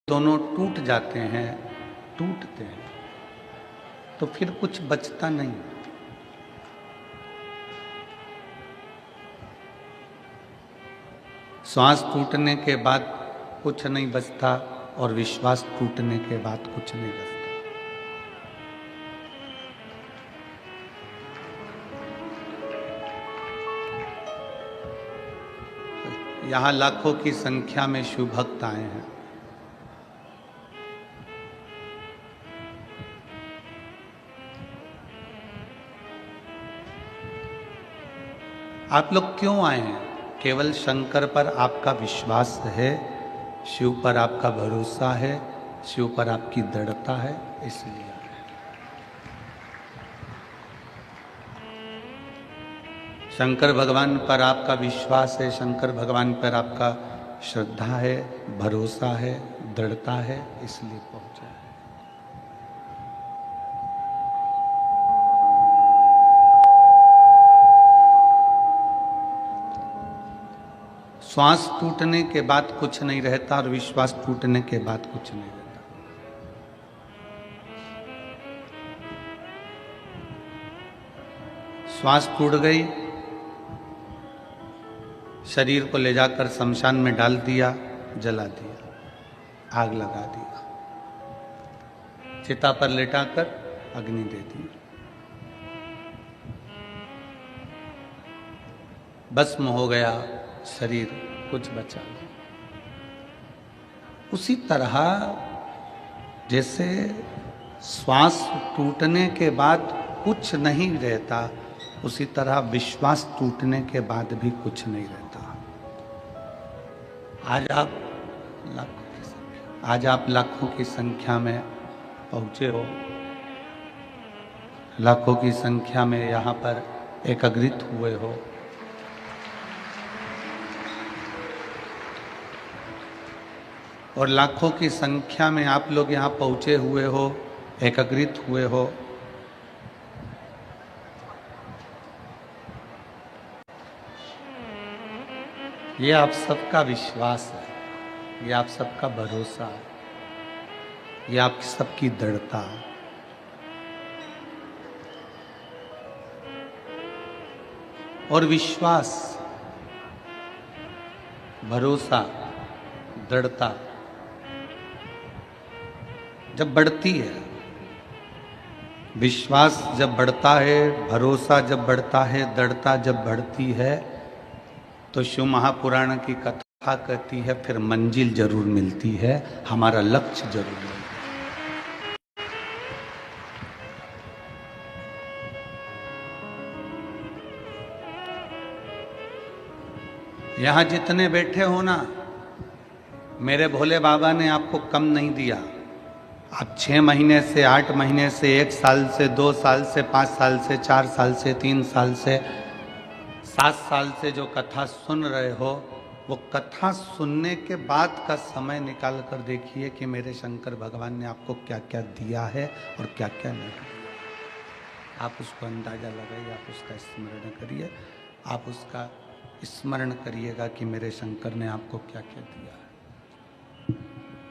दोनों टूट जाते हैं, टूटते हैं, तो फिर कुछ बचता नहीं। श्वास टूटने के बाद कुछ नहीं बचता और विश्वास टूटने के बाद कुछ नहीं बचता। यहां लाखों की संख्या में शिव भक्त आए हैं। आप लोग क्यों आए हैं? केवल शंकर पर आपका विश्वास है, शिव पर आपका भरोसा है, शिव पर आपकी दृढ़ता है, इसलिए आए हैं। शंकर भगवान पर आपका विश्वास है, शंकर भगवान पर आपका श्रद्धा है, भरोसा है, दृढ़ता है, इसलिए पहुंचे हैं। श्वास टूटने के बाद कुछ नहीं रहता और विश्वास टूटने के बाद कुछ नहीं रहता। श्वास टूट गई, शरीर को ले जाकर शमशान में डाल दिया, जला दिया, आग लगा दिया, चिता पर लेटाकर अग्नि दे दी, भस्म हो गया शरीर, कुछ बचा नहीं। उसी तरह जैसे श्वास टूटने के बाद कुछ नहीं रहता, उसी तरह विश्वास टूटने के बाद भी कुछ नहीं रहता। आज आप लाखों की संख्या में पहुंचे हो, लाखों की संख्या में यहाँ पर एकत्रित हुए हो। और लाखों की संख्या में आप लोग यहाँ पहुंचे हुए हो, एकत्रित हुए हो। ये आप सबका विश्वास है, ये आप सबका भरोसा है, ये आप सबकी दृढ़ता है। और विश्वास, भरोसा, दृढ़ता जब बढ़ती है, विश्वास जब बढ़ता है, भरोसा जब बढ़ता है, दृढ़ता जब बढ़ती है, तो शिव महापुराण की कथा कहती है फिर मंजिल जरूर मिलती है, हमारा लक्ष्य जरूर मिलता है। यहां जितने बैठे हो ना, मेरे भोले बाबा ने आपको कम नहीं दिया। आप 6 महीने से, 8 महीने से, 1 साल से, 2 साल से, 5 साल से, 4 साल से, 3 साल से, 7 साल से जो कथा सुन रहे हो, वो कथा सुनने के बाद का समय निकाल कर देखिए कि मेरे शंकर भगवान ने आपको क्या क्या दिया है और क्या क्या नहीं। आप उसको अंदाजा लगाइए, आप उसका स्मरण करिए, आप उसका स्मरण करिएगा कि मेरे शंकर ने आपको क्या क्या दिया है,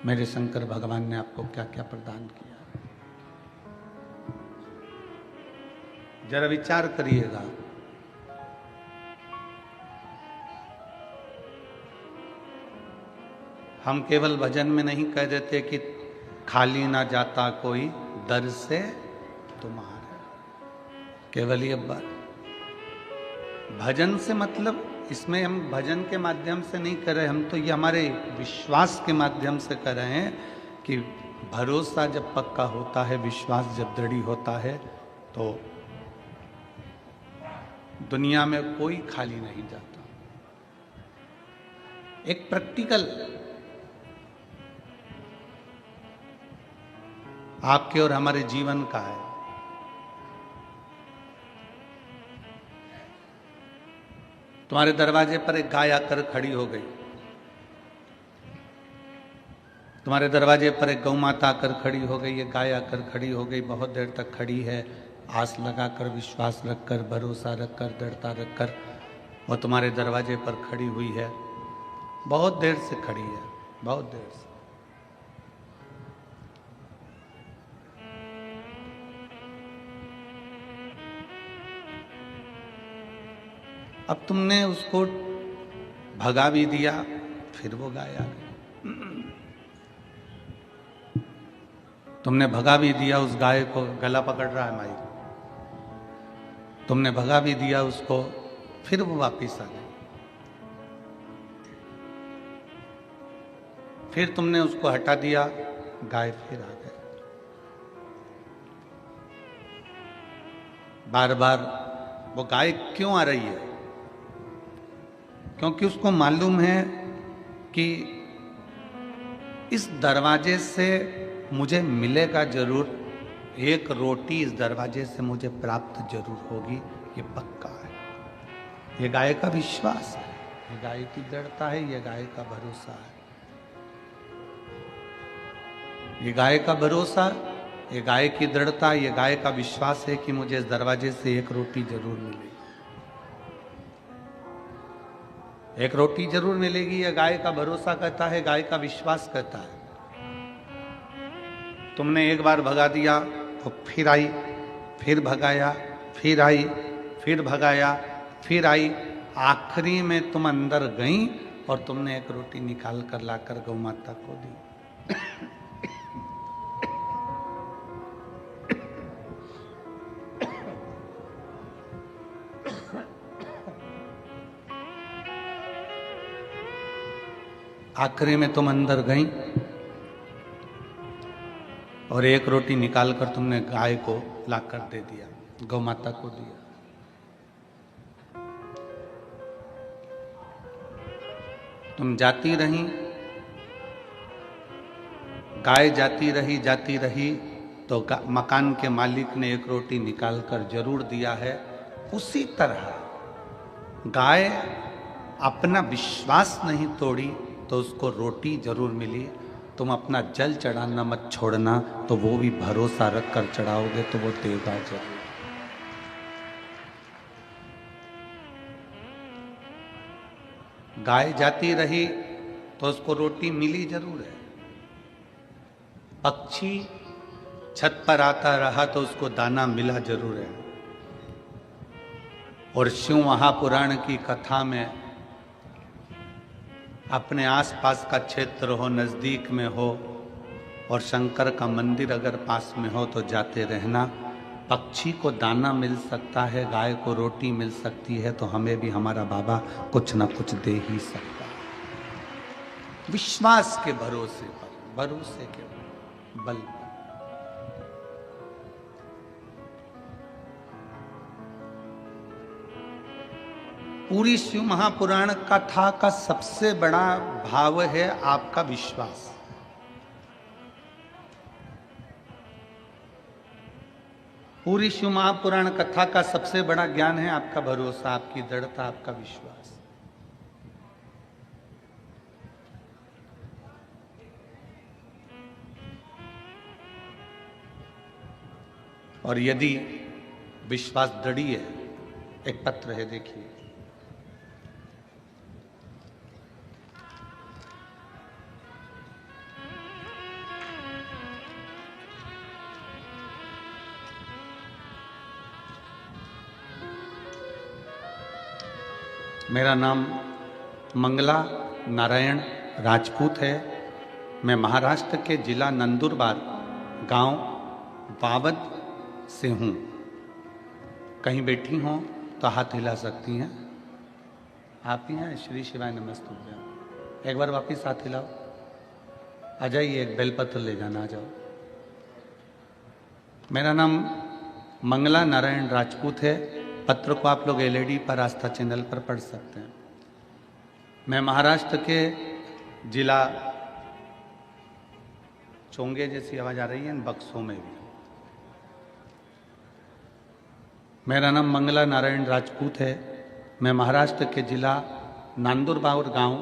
मेरे शंकर भगवान ने आपको क्या क्या प्रदान किया। जरा विचार करिएगा। हम केवल भजन में नहीं कह देते कि खाली ना जाता कोई दर से तुम्हारे, केवल ये बात। भजन से मतलब इसमें हम भजन के माध्यम से नहीं कर रहे, हम तो ये हमारे विश्वास के माध्यम से कर रहे हैं कि भरोसा जब पक्का होता है, विश्वास जब दृढ़ होता है, तो दुनिया में कोई खाली नहीं जाता। एक प्रैक्टिकल आपके और हमारे जीवन का है। तुम्हारे दरवाजे पर एक गाय आकर खड़ी हो गई, तुम्हारे दरवाजे पर एक गौ माता आकर खड़ी हो गई, एक गाय आकर खड़ी हो गई, बहुत देर तक खड़ी है, आस लगाकर, विश्वास रखकर, भरोसा रखकर, दृढ़ता रखकर वो तुम्हारे दरवाजे पर खड़ी हुई है। बहुत देर से खड़ी है, बहुत देर से। अब तुमने उसको भगा भी दिया, फिर वो गाय आ गई। तुमने भगा भी दिया उस गाय को, गला पकड़ रहा है माई, तुमने भगा भी दिया उसको, फिर वो वापिस आ गई। फिर तुमने उसको हटा दिया, गाय फिर आ गई। बार बार वो गाय क्यों आ रही है? क्योंकि उसको मालूम है कि इस दरवाजे से मुझे मिलेगा जरूर, एक रोटी इस दरवाजे से मुझे प्राप्त जरूर होगी, ये पक्का है। ये गाय का विश्वास है, ये गाय की दृढ़ता है, ये गाय का भरोसा है। ये गाय का भरोसा, ये गाय की दृढ़ता, ये गाय का विश्वास है कि मुझे इस दरवाजे से एक रोटी जरूर मिलेगी, एक रोटी जरूर मिलेगी। यह गाय का भरोसा करता है, गाय का विश्वास करता है। तुमने एक बार भगा दिया तो फिर आई, फिर भगाया, फिर आई, फिर भगाया, फिर आई। आखिरी में तुम अंदर गई और तुमने एक रोटी निकाल कर लाकर गौ माता को दी। आखिरी में तुम अंदर गई और एक रोटी निकालकर तुमने गाय को लाकर दे दिया, गौ माता को दिया। तुम जाती रही, गाय जाती रही तो मकान के मालिक ने एक रोटी निकालकर जरूर दिया है। उसी तरह गाय अपना विश्वास नहीं तोड़ी तो उसको रोटी जरूर मिली। तुम अपना जल चढ़ाना मत छोड़ना, तो वो भी भरोसा रख कर चढ़ाओगे तो वो देगा जरूर। गाय जाती रही तो उसको रोटी मिली जरूर है। पक्षी छत पर आता रहा तो उसको दाना मिला जरूर है। और शिव महापुराण की कथा में अपने आसपास का क्षेत्र हो, नजदीक में हो और शंकर का मंदिर अगर पास में हो तो जाते रहना। पक्षी को दाना मिल सकता है, गाय को रोटी मिल सकती है, तो हमें भी हमारा बाबा कुछ ना कुछ दे ही सकता है। विश्वास के भरोसे पर, भरोसे के बल पर। पूरी शिव महापुराण कथा का सबसे बड़ा भाव है आपका विश्वास। पूरी शिव महापुराण कथा का सबसे बड़ा ज्ञान है आपका भरोसा, आपकी दृढ़ता, आपका विश्वास। और यदि विश्वास दृढ़ है, एक पत्र है देखिए, मेरा नाम मंगला नारायण राजपूत है। मैं महाराष्ट्र के जिला नंदुरबार गांव वावद से हूँ। कहीं बैठी हों तो हाथ हिला सकती हैं। आप ही हैं? श्री शिवाय नमस्तुभ्यम। एक बार वापिस हाथ हिलाओ। आ जाइए, एक बेलपत्र ले जाना, आ जाओ। मेरा नाम मंगला नारायण राजपूत है। पत्र को आप लोग एलईडी पर आस्था चैनल पर पढ़ सकते हैं। मैं महाराष्ट्र के जिला, चोंगे जैसी आवाज आ रही है इन बक्सों में भी। मेरा नाम मंगला नारायण राजपूत है। मैं महाराष्ट्र के जिला नंदुरबार गांव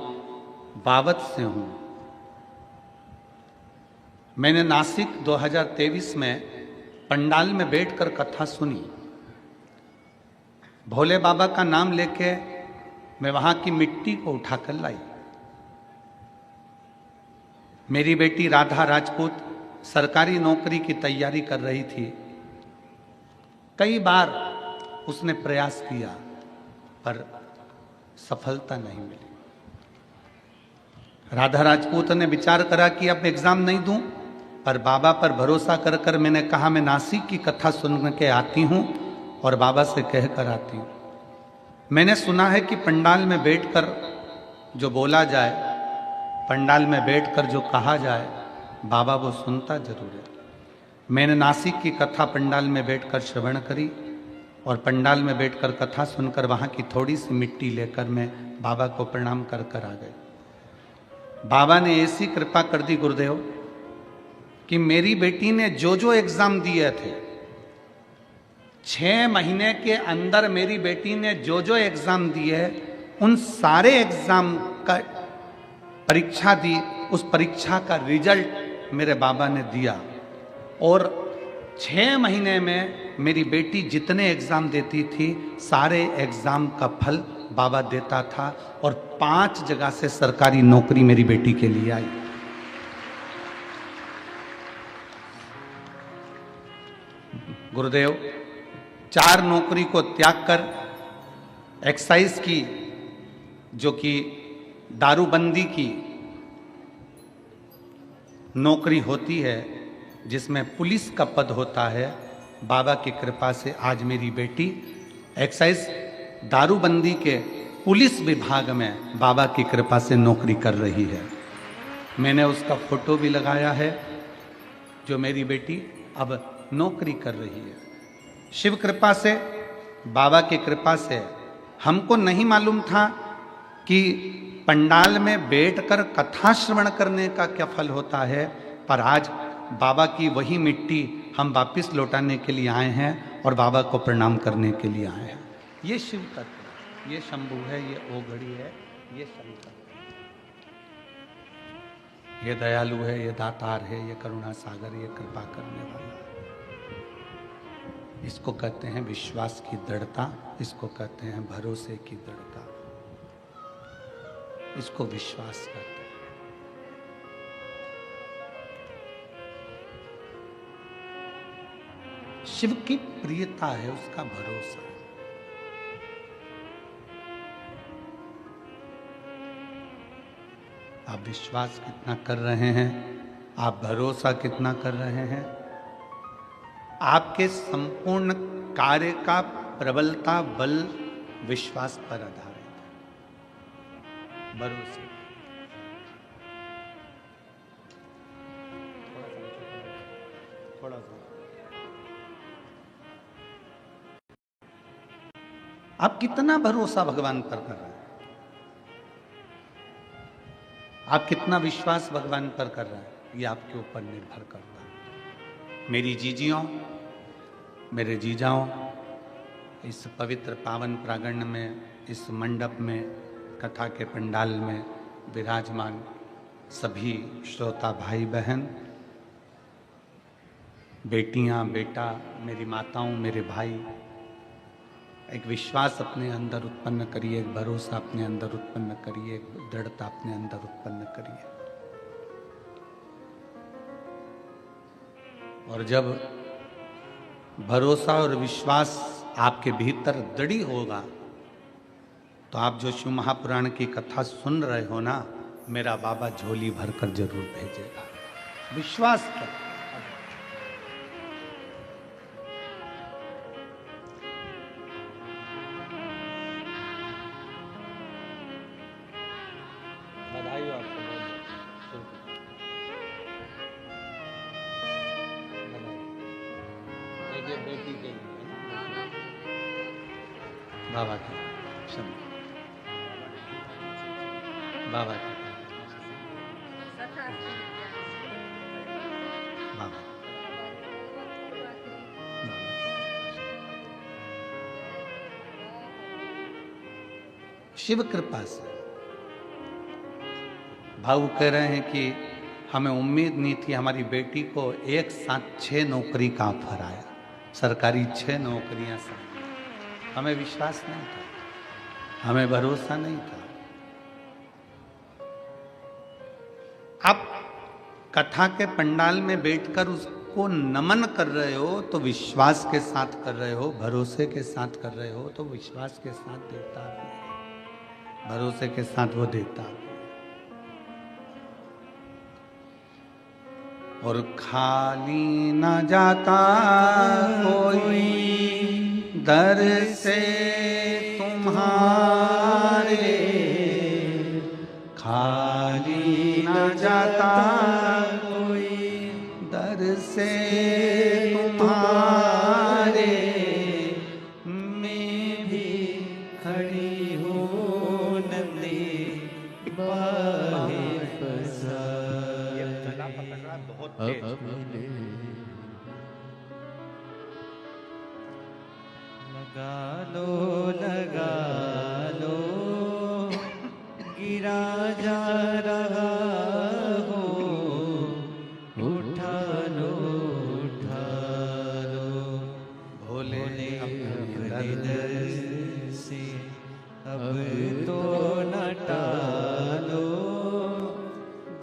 वावद से हूं। मैंने नासिक 2023 में पंडाल में बैठकर कथा सुनी। भोले बाबा का नाम लेके मैं वहां की मिट्टी को उठाकर लाई। मेरी बेटी राधा राजपूत सरकारी नौकरी की तैयारी कर रही थी। कई बार उसने प्रयास किया पर सफलता नहीं मिली। राधा राजपूत ने विचार करा कि अब एग्जाम नहीं दूं, पर बाबा पर भरोसा कर कर मैंने कहा मैं नासिक की कथा सुन के आती हूं और बाबा से कह कर आती हूं। मैंने सुना है कि पंडाल में बैठकर जो बोला जाए, पंडाल में बैठकर जो कहा जाए, बाबा वो सुनता जरूर है। मैंने नासिक की कथा पंडाल में बैठकर श्रवण करी और पंडाल में बैठकर कथा सुनकर वहां की थोड़ी सी मिट्टी लेकर मैं बाबा को प्रणाम कर कर आ गए। बाबा ने ऐसी कृपा कर दी गुरुदेव कि मेरी बेटी ने जो जो एग्जाम दिए थे, 6 महीने के अंदर मेरी बेटी ने जो जो एग्जाम दिए, उन सारे एग्जाम का परीक्षा दी, उस परीक्षा का रिजल्ट मेरे बाबा ने दिया। और 6 महीने में मेरी बेटी जितने एग्जाम देती थी, सारे एग्जाम का फल बाबा देता था और 5 जगह से सरकारी नौकरी मेरी बेटी के लिए आई। गुरुदेव 4 नौकरी को त्याग कर एक्साइज की, जो कि दारूबंदी की नौकरी होती है, जिसमें पुलिस का पद होता है, बाबा की कृपा से आज मेरी बेटी एक्साइज दारूबंदी के पुलिस विभाग में बाबा की कृपा से नौकरी कर रही है। मैंने उसका फोटो भी लगाया है, जो मेरी बेटी अब नौकरी कर रही है। शिव कृपा से, बाबा की कृपा से। हमको नहीं मालूम था कि पंडाल में बैठकर कथा श्रवण करने का क्या फल होता है, पर आज बाबा की वही मिट्टी हम वापिस लौटाने के लिए आए हैं और बाबा को प्रणाम करने के लिए आए हैं। ये शिव तत्व, ये शंभु है, ये ओघड़ी है, ये शंकर है, ये दयालु है, ये दातार है, ये करुणा सागर, ये कृपा करने वाला है। इसको कहते हैं विश्वास की दृढ़ता, इसको कहते हैं भरोसे की दृढ़ता, इसको विश्वास कहते हैं। शिव की प्रियता है, उसका भरोसा है। आप विश्वास कितना कर रहे हैं, आप भरोसा कितना कर रहे हैं, आपके संपूर्ण कार्य का प्रबलता बल विश्वास पर आधारित है, भरोसे। थोड़ा सा आप कितना भरोसा भगवान पर कर रहे हैं, आप कितना विश्वास भगवान पर कर रहे हैं, ये आपके ऊपर निर्भर करता है। मेरी जीजियों, मेरे जीजाओं, इस पवित्र पावन प्रांगण में, इस मंडप में, कथा के पंडाल में विराजमान सभी श्रोता भाई बहन, बेटियां, बेटा, मेरी माताओं, मेरे भाई, एक विश्वास अपने अंदर उत्पन्न करिए, एक भरोसा अपने अंदर उत्पन्न करिए, एक दृढ़ता अपने अंदर उत्पन्न करिए। और जब भरोसा और विश्वास आपके भीतर दृढ़ होगा, तो आप जो शिव महापुराण की कथा सुन रहे हो ना, मेरा बाबा झोली भरकर जरूर भेजेगा। विश्वास कर। बधाई हो आपको, ये बेटी के लिए बाबा की बाबा की बाबा शिव कृपा से। भाऊ कह रहे हैं कि हमें उम्मीद नहीं थी, हमारी बेटी को एक साथ 6 नौकरी का ऑफर आया, सरकारी 6 नौकरियां साथ। हमें विश्वास नहीं था, हमें भरोसा नहीं था। आप कथा के पंडाल में बैठकर उसको नमन कर रहे हो तो विश्वास के साथ कर रहे हो, भरोसे के साथ कर रहे हो तो विश्वास के साथ देवता भी है। भरोसे के साथ वो देता है। और खाली न जाता कोई दर से तुम्हारे, खाली न जाता कोई दर से तुम्हारे, मैं भी खड़ी हूँ नदी बाहे फसा। ये गला पकड़ रहा बहुत तेज। लगा लो गिरा जा रहा हो, उठा लो भोले अपने दर से अब तो न टालो,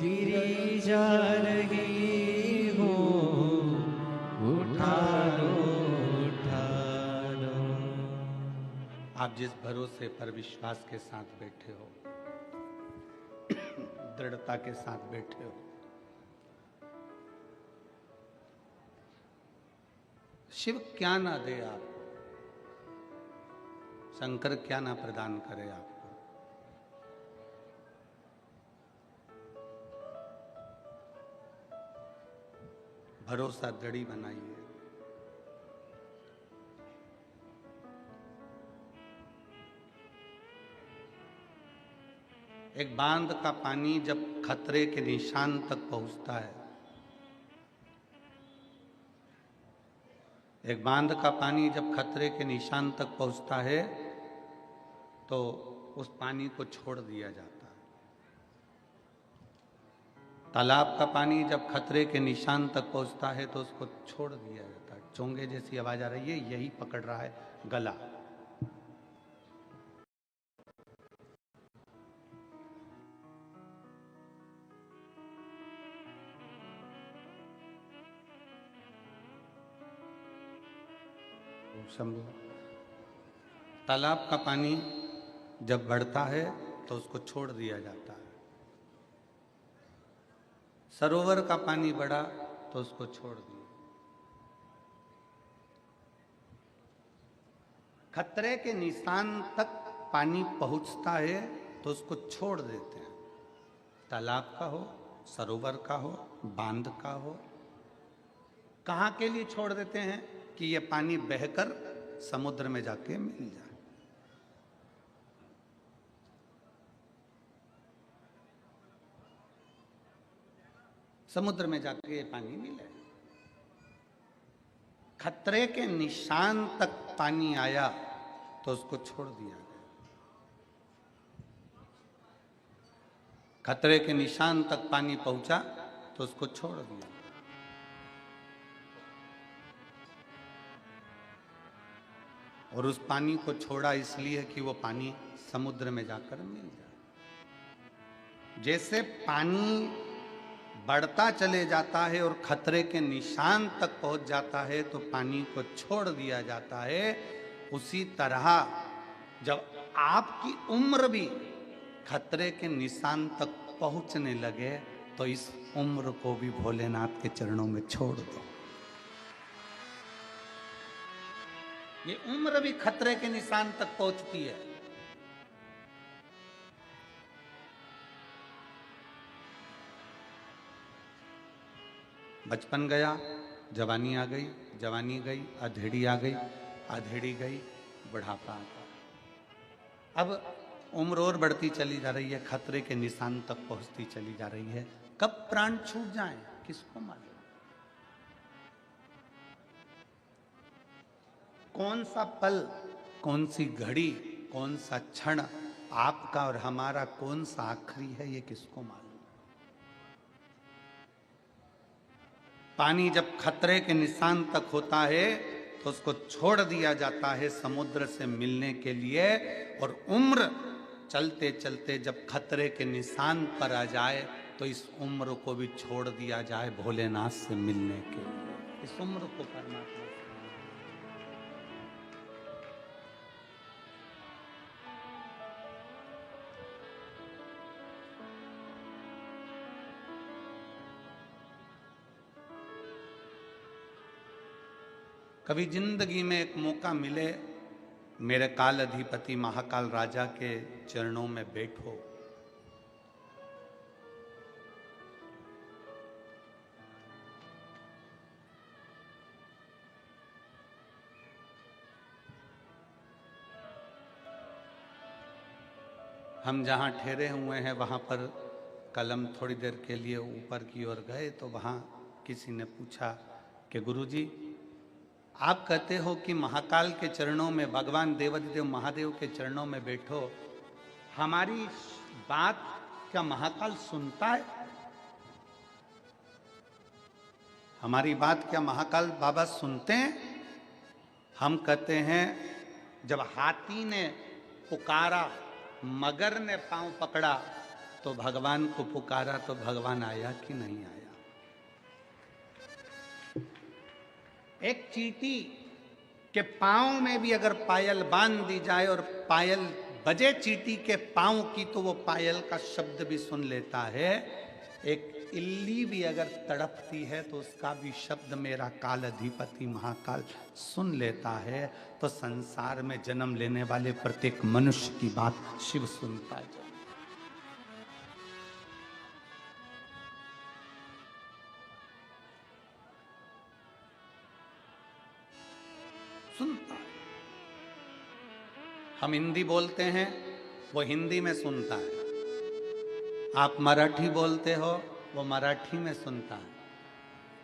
गिरी जा रही हो, उठा लो। आप जिस भरोसे पर विश्वास के साथ बैठे हो, दृढ़ता के साथ बैठे हो, शिव क्या ना दे आपको, शंकर क्या ना प्रदान करे आपको। भरोसा दृढ़ी बनाइए। एक बांध का पानी जब खतरे के निशान तक पहुंचता है, एक बांध का पानी जब खतरे के निशान तक पहुंचता है तो उस पानी को छोड़ दिया जाता है। तालाब का पानी जब खतरे के निशान तक पहुंचता है तो उसको छोड़ दिया जाता है। चोंगे जैसी आवाज आ रही है, यही पकड़ रहा है गला। शंभु, तालाब का पानी जब बढ़ता है तो उसको छोड़ दिया जाता है। सरोवर का पानी बढ़ा तो उसको छोड़ दिया। खतरे के निशान तक पानी पहुंचता है तो उसको छोड़ देते हैं। तालाब का हो, सरोवर का हो, बांध का हो, कहाँ के लिए छोड़ देते हैं कि यह पानी बहकर समुद्र में जाके मिल जाए। समुद्र में जाके ये पानी मिले। खतरे के निशान तक पानी आया तो उसको छोड़ दिया गया। खतरे के निशान तक पानी पहुंचा तो उसको छोड़ दिया। और उस पानी को छोड़ा इसलिए कि वो पानी समुद्र में जाकर मिल जाए। जैसे पानी बढ़ता चले जाता है और खतरे के निशान तक पहुंच जाता है तो पानी को छोड़ दिया जाता है, उसी तरह जब आपकी उम्र भी खतरे के निशान तक पहुंचने लगे तो इस उम्र को भी भोलेनाथ के चरणों में छोड़ दो। ये उम्र भी खतरे के निशान तक पहुंचती है। बचपन गया, जवानी आ गई, जवानी गई, अधेड़ी आ गई, अधेड़ी गई, बुढ़ापा आ गया। अब उम्र और बढ़ती चली जा रही है, खतरे के निशान तक पहुंचती चली जा रही है। कब प्राण छूट जाए किसको मालूम। कौन सा पल, कौन सी घड़ी, कौन सा क्षण आपका और हमारा कौन सा आखिरी है, ये किसको मालूम। पानी जब खतरे के निशान तक होता है तो उसको छोड़ दिया जाता है समुद्र से मिलने के लिए। और उम्र चलते चलते जब खतरे के निशान पर आ जाए तो इस उम्र को भी छोड़ दिया जाए भोलेनाथ से मिलने के लिए। इस उम्र को परमात्मा कभी जिंदगी में एक मौका मिले, मेरे काल अधिपति महाकाल राजा के चरणों में बैठो। हम जहाँ ठहरे हुए हैं वहाँ पर कलम थोड़ी देर के लिए ऊपर की ओर गए तो वहाँ किसी ने पूछा कि गुरुजी, आप कहते हो कि महाकाल के चरणों में, भगवान देवाधिदेव महादेव के चरणों में बैठो, हमारी बात क्या महाकाल सुनता है? हमारी बात क्या महाकाल बाबा सुनते हैं? हम कहते हैं, जब हाथी ने पुकारा, मगर ने पांव पकड़ा, तो भगवान को पुकारा तो भगवान आया कि नहीं आया? एक चींटी के पांव में भी अगर पायल बांध दी जाए और पायल बजे चींटी के पांव की, तो वो पायल का शब्द भी सुन लेता है। एक इल्ली भी अगर तड़पती है तो उसका भी शब्द मेरा काल अधिपति महाकाल सुन लेता है। तो संसार में जन्म लेने वाले प्रत्येक मनुष्य की बात शिव सुनता है। सुनता है। हम हिंदी बोलते हैं, वो हिंदी में सुनता है। आप मराठी बोलते हो, वो मराठी में सुनता है।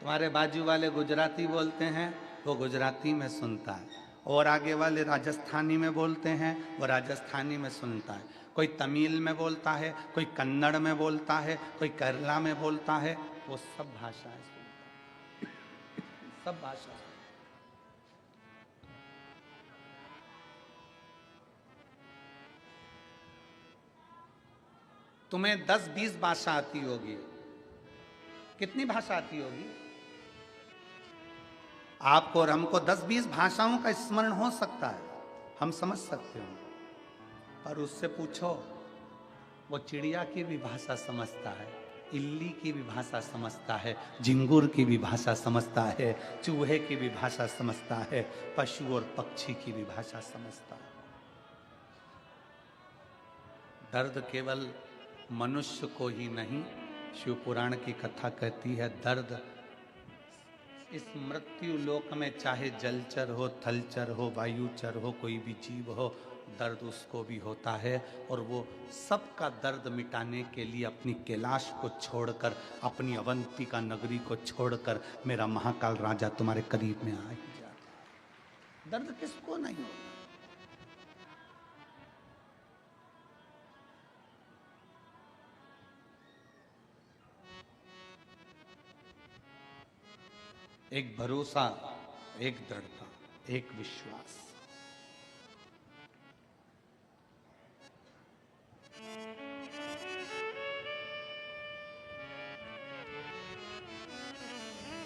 तुम्हारे बाजू वाले गुजराती बोलते हैं, वो गुजराती में सुनता है। और आगे वाले राजस्थानी में बोलते हैं, वो राजस्थानी में सुनता है। कोई तमिल में बोलता है, कोई कन्नड़ में बोलता है, कोई केरला में बोलता है, वो सब भाषाएं सुनता है। सब भाषा। तुम्हें 10-20 भाषा आती होगी, कितनी भाषा आती होगी? आपको और हमको 10-20 भाषाओं का स्मरण हो सकता है, हम समझ सकते हो। पर उससे पूछो, वो चिड़िया की भी भाषा समझता है, इल्ली की भी भाषा समझता है, झिंगुर की भी भाषा समझता है, चूहे की भी भाषा समझता है, पशु और पक्षी की भी भाषा समझता है। दर्द केवल मनुष्य को ही नहीं, शिव पुराण की कथा कहती है, दर्द इस मृत्यु लोक में चाहे जलचर हो, थलचर हो, वायुचर हो, कोई भी जीव हो, दर्द उसको भी होता है। और वो सबका दर्द मिटाने के लिए अपनी कैलाश को छोड़कर, अपनी अवंतिका नगरी को छोड़कर मेरा महाकाल राजा तुम्हारे करीब में आ ही जाता। दर्द किसको नहीं होता? एक भरोसा, एक दृढ़ता, एक विश्वास।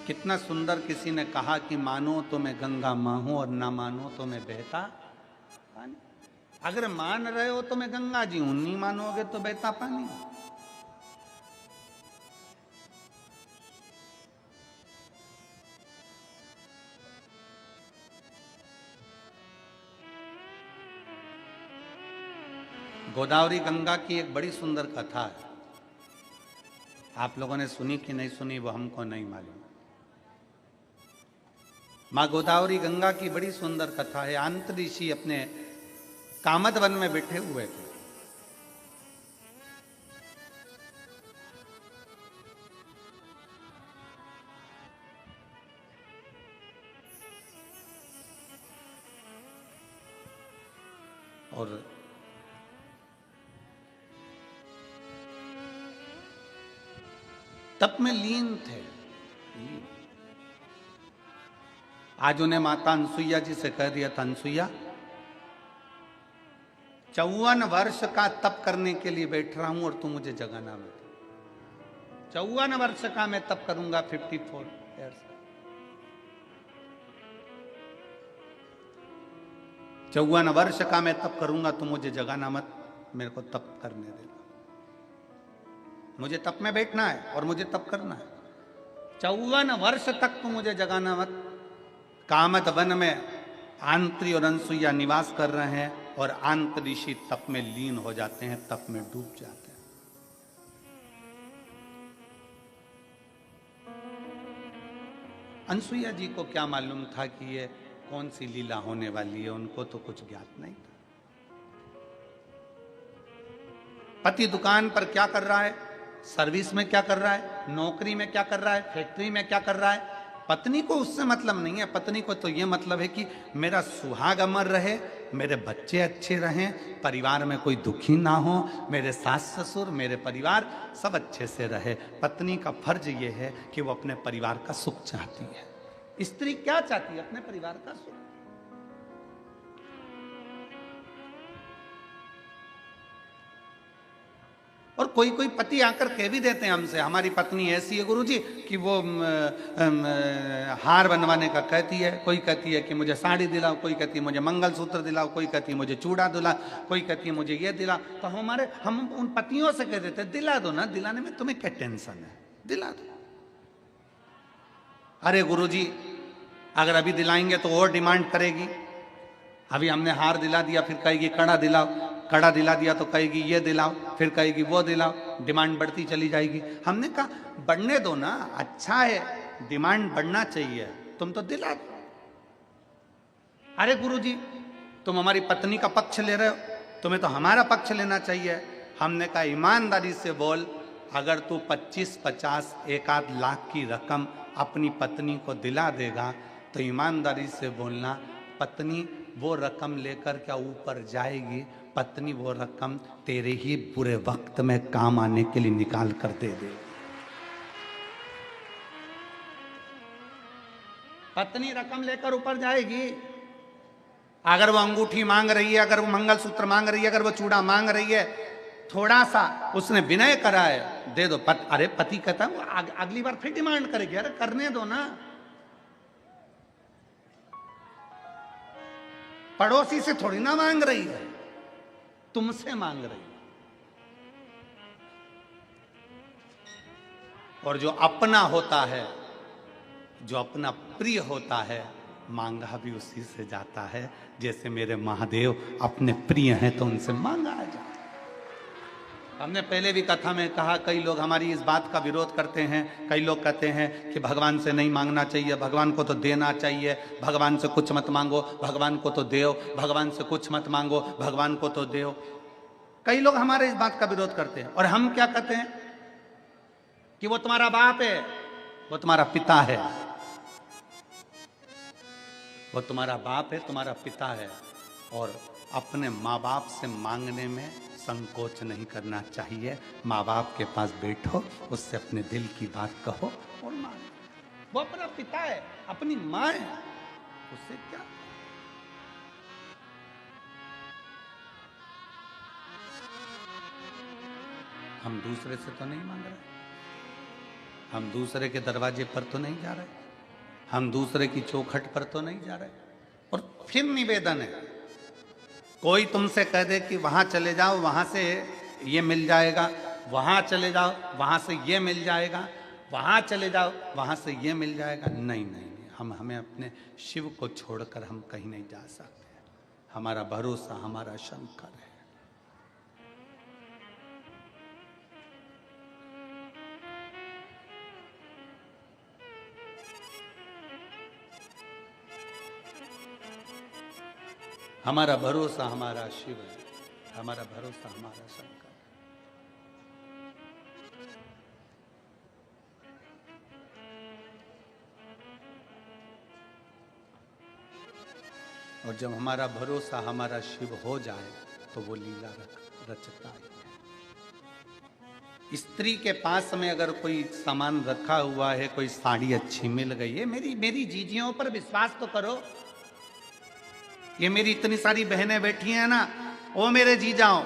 कितना सुंदर किसी ने कहा कि मानो तो मैं गंगा माँ हूं और ना मानो तो मैं बहता पानी। अगर मान रहे हो तो मैं गंगा जी हूं, नहीं मानोगे तो बहता पानी। गोदावरी गंगा की एक बड़ी सुंदर कथा है, आप लोगों ने सुनी कि नहीं सुनी वो हमको नहीं मालूम। माँ गोदावरी गंगा की बड़ी सुंदर कथा है। अंत ऋषि अपने कामद वन में बैठे हुए थे। और तप में लीन थे। आज उन्हें माता अनसुईया जी से कह दिया था, अनसुईया 54 वर्ष का तप करने के लिए बैठ रहा हूं और तू मुझे जगाना मत। 54 वर्ष का मैं तप करूंगा, 54 ईयर्स। 54 वर्ष का मैं तप करूंगा, तू मुझे जगाना मत, मेरे को तप करने दे। मुझे तप में बैठना है और मुझे तप करना है। 54 वर्ष तक तू मुझे जगाना मत, कामत वन में आंत्री और अनसुईया निवास कर रहे हैं और आंत ऋषि तप में लीन हो जाते हैं, तप में डूब जाते हैं। अनसुईया जी को क्या मालूम था कि ये कौन सी लीला होने वाली है, उनको तो कुछ ज्ञात नहीं था। पति दुकान पर क्या कर रहा है, सर्विस में क्या कर रहा है, नौकरी में क्या कर रहा है, फैक्ट्री में क्या कर रहा है, पत्नी को उससे मतलब नहीं है। पत्नी को तो ये मतलब है कि मेरा सुहाग अमर रहे, मेरे बच्चे अच्छे रहें, परिवार में कोई दुखी ना हो, मेरे सास ससुर मेरे परिवार सब अच्छे से रहे। पत्नी का फर्ज ये है कि वो अपने परिवार का सुख चाहती है। स्त्री क्या चाहती है? अपने परिवार का सुख। और कोई कोई पति आकर कह भी देते हैं हमसे, हमारी पत्नी ऐसी है गुरुजी कि वो हार बनवाने का कहती है, कोई कहती है कि मुझे साड़ी दिलाओ, कोई कहती है मुझे मंगलसूत्र दिलाओ, कोई कहती है मुझे चूड़ा दिला, कोई कहती है मुझे ये दिला। तो हम उन पतियों से कह देते हैं दिला दो ना, दिलाने में तुम्हें क्या टेंशन है, दिला दो। अरे गुरुजी अगर अभी दिलाएंगे तो और डिमांड करेगी। अभी हमने हार दिला दिया, फिर कहेगी कड़ा दिलाओ, कड़ा दिला दिया तो कहेगी ये दिलाओ, फिर कहेगी वो दिलाओ, डिमांड बढ़ती चली जाएगी। हमने कहा बढ़ने दो ना, अच्छा है, डिमांड बढ़ना चाहिए, तुम तो दिला दो। अरे गुरुजी तुम हमारी पत्नी का पक्ष ले रहे हो, तुम्हें तो हमारा पक्ष लेना चाहिए। हमने कहा ईमानदारी से बोल, अगर तू 25-50 एक आध लाख की रकम अपनी पत्नी को दिला देगा तो ईमानदारी से बोलना, पत्नी वो रकम लेकर क्या ऊपर जाएगी? पत्नी वो रकम तेरे ही बुरे वक्त में काम आने के लिए निकाल कर दे दे। पत्नी रकम लेकर ऊपर जाएगी। अगर वो अंगूठी मांग रही है, अगर वो मंगलसूत्र मांग रही है, अगर वो चूड़ा मांग रही है, थोड़ा सा उसने विनय करा है, दे दो। अरे पति कहता है अगली बार फिर डिमांड करेगी, अरे करने दो ना। पड़ोसी से थोड़ी ना मांग रही है, तुमसे मांग रही है। और जो अपना होता है, जो अपना प्रिय होता है, मांगा भी उसी से जाता है। जैसे मेरे महादेव अपने प्रिय हैं तो उनसे मांगा जाता है। हमने पहले भी कथा में कहा, कई लोग हमारी इस बात का विरोध करते हैं। कई लोग कहते हैं कि भगवान से नहीं मांगना चाहिए, भगवान को तो देना चाहिए, भगवान से कुछ मत मांगो, भगवान को तो देओ, भगवान से कुछ मत मांगो, भगवान को तो देओ। कई लोग हमारे इस बात का विरोध करते हैं। और हम क्या कहते हैं कि वो तुम्हारा बाप है, वो तुम्हारा पिता है, वो तुम्हारा बाप है, तुम्हारा पिता है। और अपने माँ बाप से मांगने में संकोच नहीं करना चाहिए। माँ बाप के पास बैठो, उससे अपने दिल की बात कहो और मांगो। वो अपना पिता है, अपनी माँ है, उससे क्या। हम दूसरे से तो नहीं मांग रहे, हम दूसरे के दरवाजे पर तो नहीं जा रहे, हम दूसरे की चौखट पर तो नहीं जा रहे। और फिर निवेदन है, कोई तुमसे कह दे कि वहां चले जाओ, वहां से ये मिल जाएगा, वहां चले जाओ, वहां से ये मिल जाएगा, वहां चले जाओ, वहां से ये मिल जाएगा। नहीं नहीं, हमें अपने शिव को छोड़कर हम कहीं नहीं जा सकते। हमारा भरोसा हमारा शंकर है। हमारा भरोसा हमारा शिव है, हमारा भरोसा हमारा शंकर है। और जब हमारा भरोसा हमारा शिव हो जाए तो वो लीला रचता है। स्त्री के पास में अगर कोई सामान रखा हुआ है, कोई साड़ी अच्छी मिल गई है, मेरी जीजियों पर विश्वास तो करो। ये मेरी इतनी सारी बहनें बैठी हैं ना, ओ मेरे जीजाओ,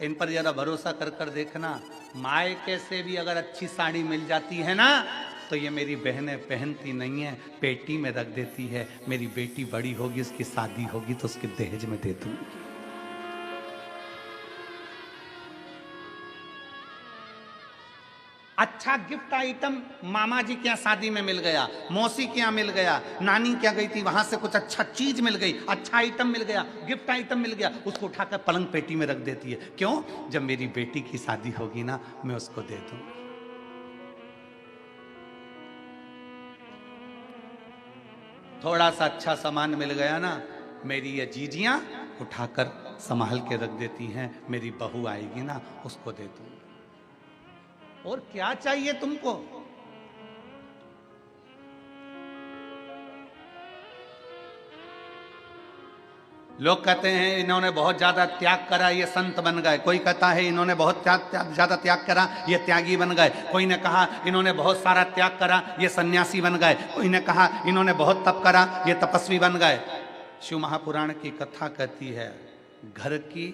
इन पर जरा भरोसा कर कर देखना। मायके से भी अगर अच्छी साड़ी मिल जाती है ना, तो ये मेरी बहनें पहनती नहीं है, पेटी में रख देती है। मेरी बेटी बड़ी होगी, उसकी शादी होगी तो उसके दहेज में दे दूंगी। अच्छा गिफ्ट आइटम मामा जी के यहाँ शादी में मिल गया, मौसी के यहाँ मिल गया, नानी के यहाँ गई थी वहां से कुछ अच्छा चीज मिल गई, अच्छा आइटम मिल गया, गिफ्ट आइटम मिल गया, उसको उठाकर पलंग पेटी में रख देती है। क्यों? जब मेरी बेटी की शादी होगी ना मैं उसको दे दूं। थोड़ा सा अच्छा सामान मिल गया ना, मेरी ये जीजियां उठाकर संभाल के रख देती हैं, मेरी बहू आएगी ना उसको दे दूं। और क्या चाहिए तुमको? लोग कहते हैं इन्होंने बहुत ज्यादा त्याग करा ये संत बन गए, कोई कहता है इन्होंने बहुत ज्यादा त्याग करा ये त्यागी बन गए, कोई ने कहा इन्होंने बहुत सारा त्याग करा ये सन्यासी बन गए, कोई ने कहा इन्होंने बहुत तप करा ये तपस्वी बन गए। शिव महापुराण की कथा कहती है घर की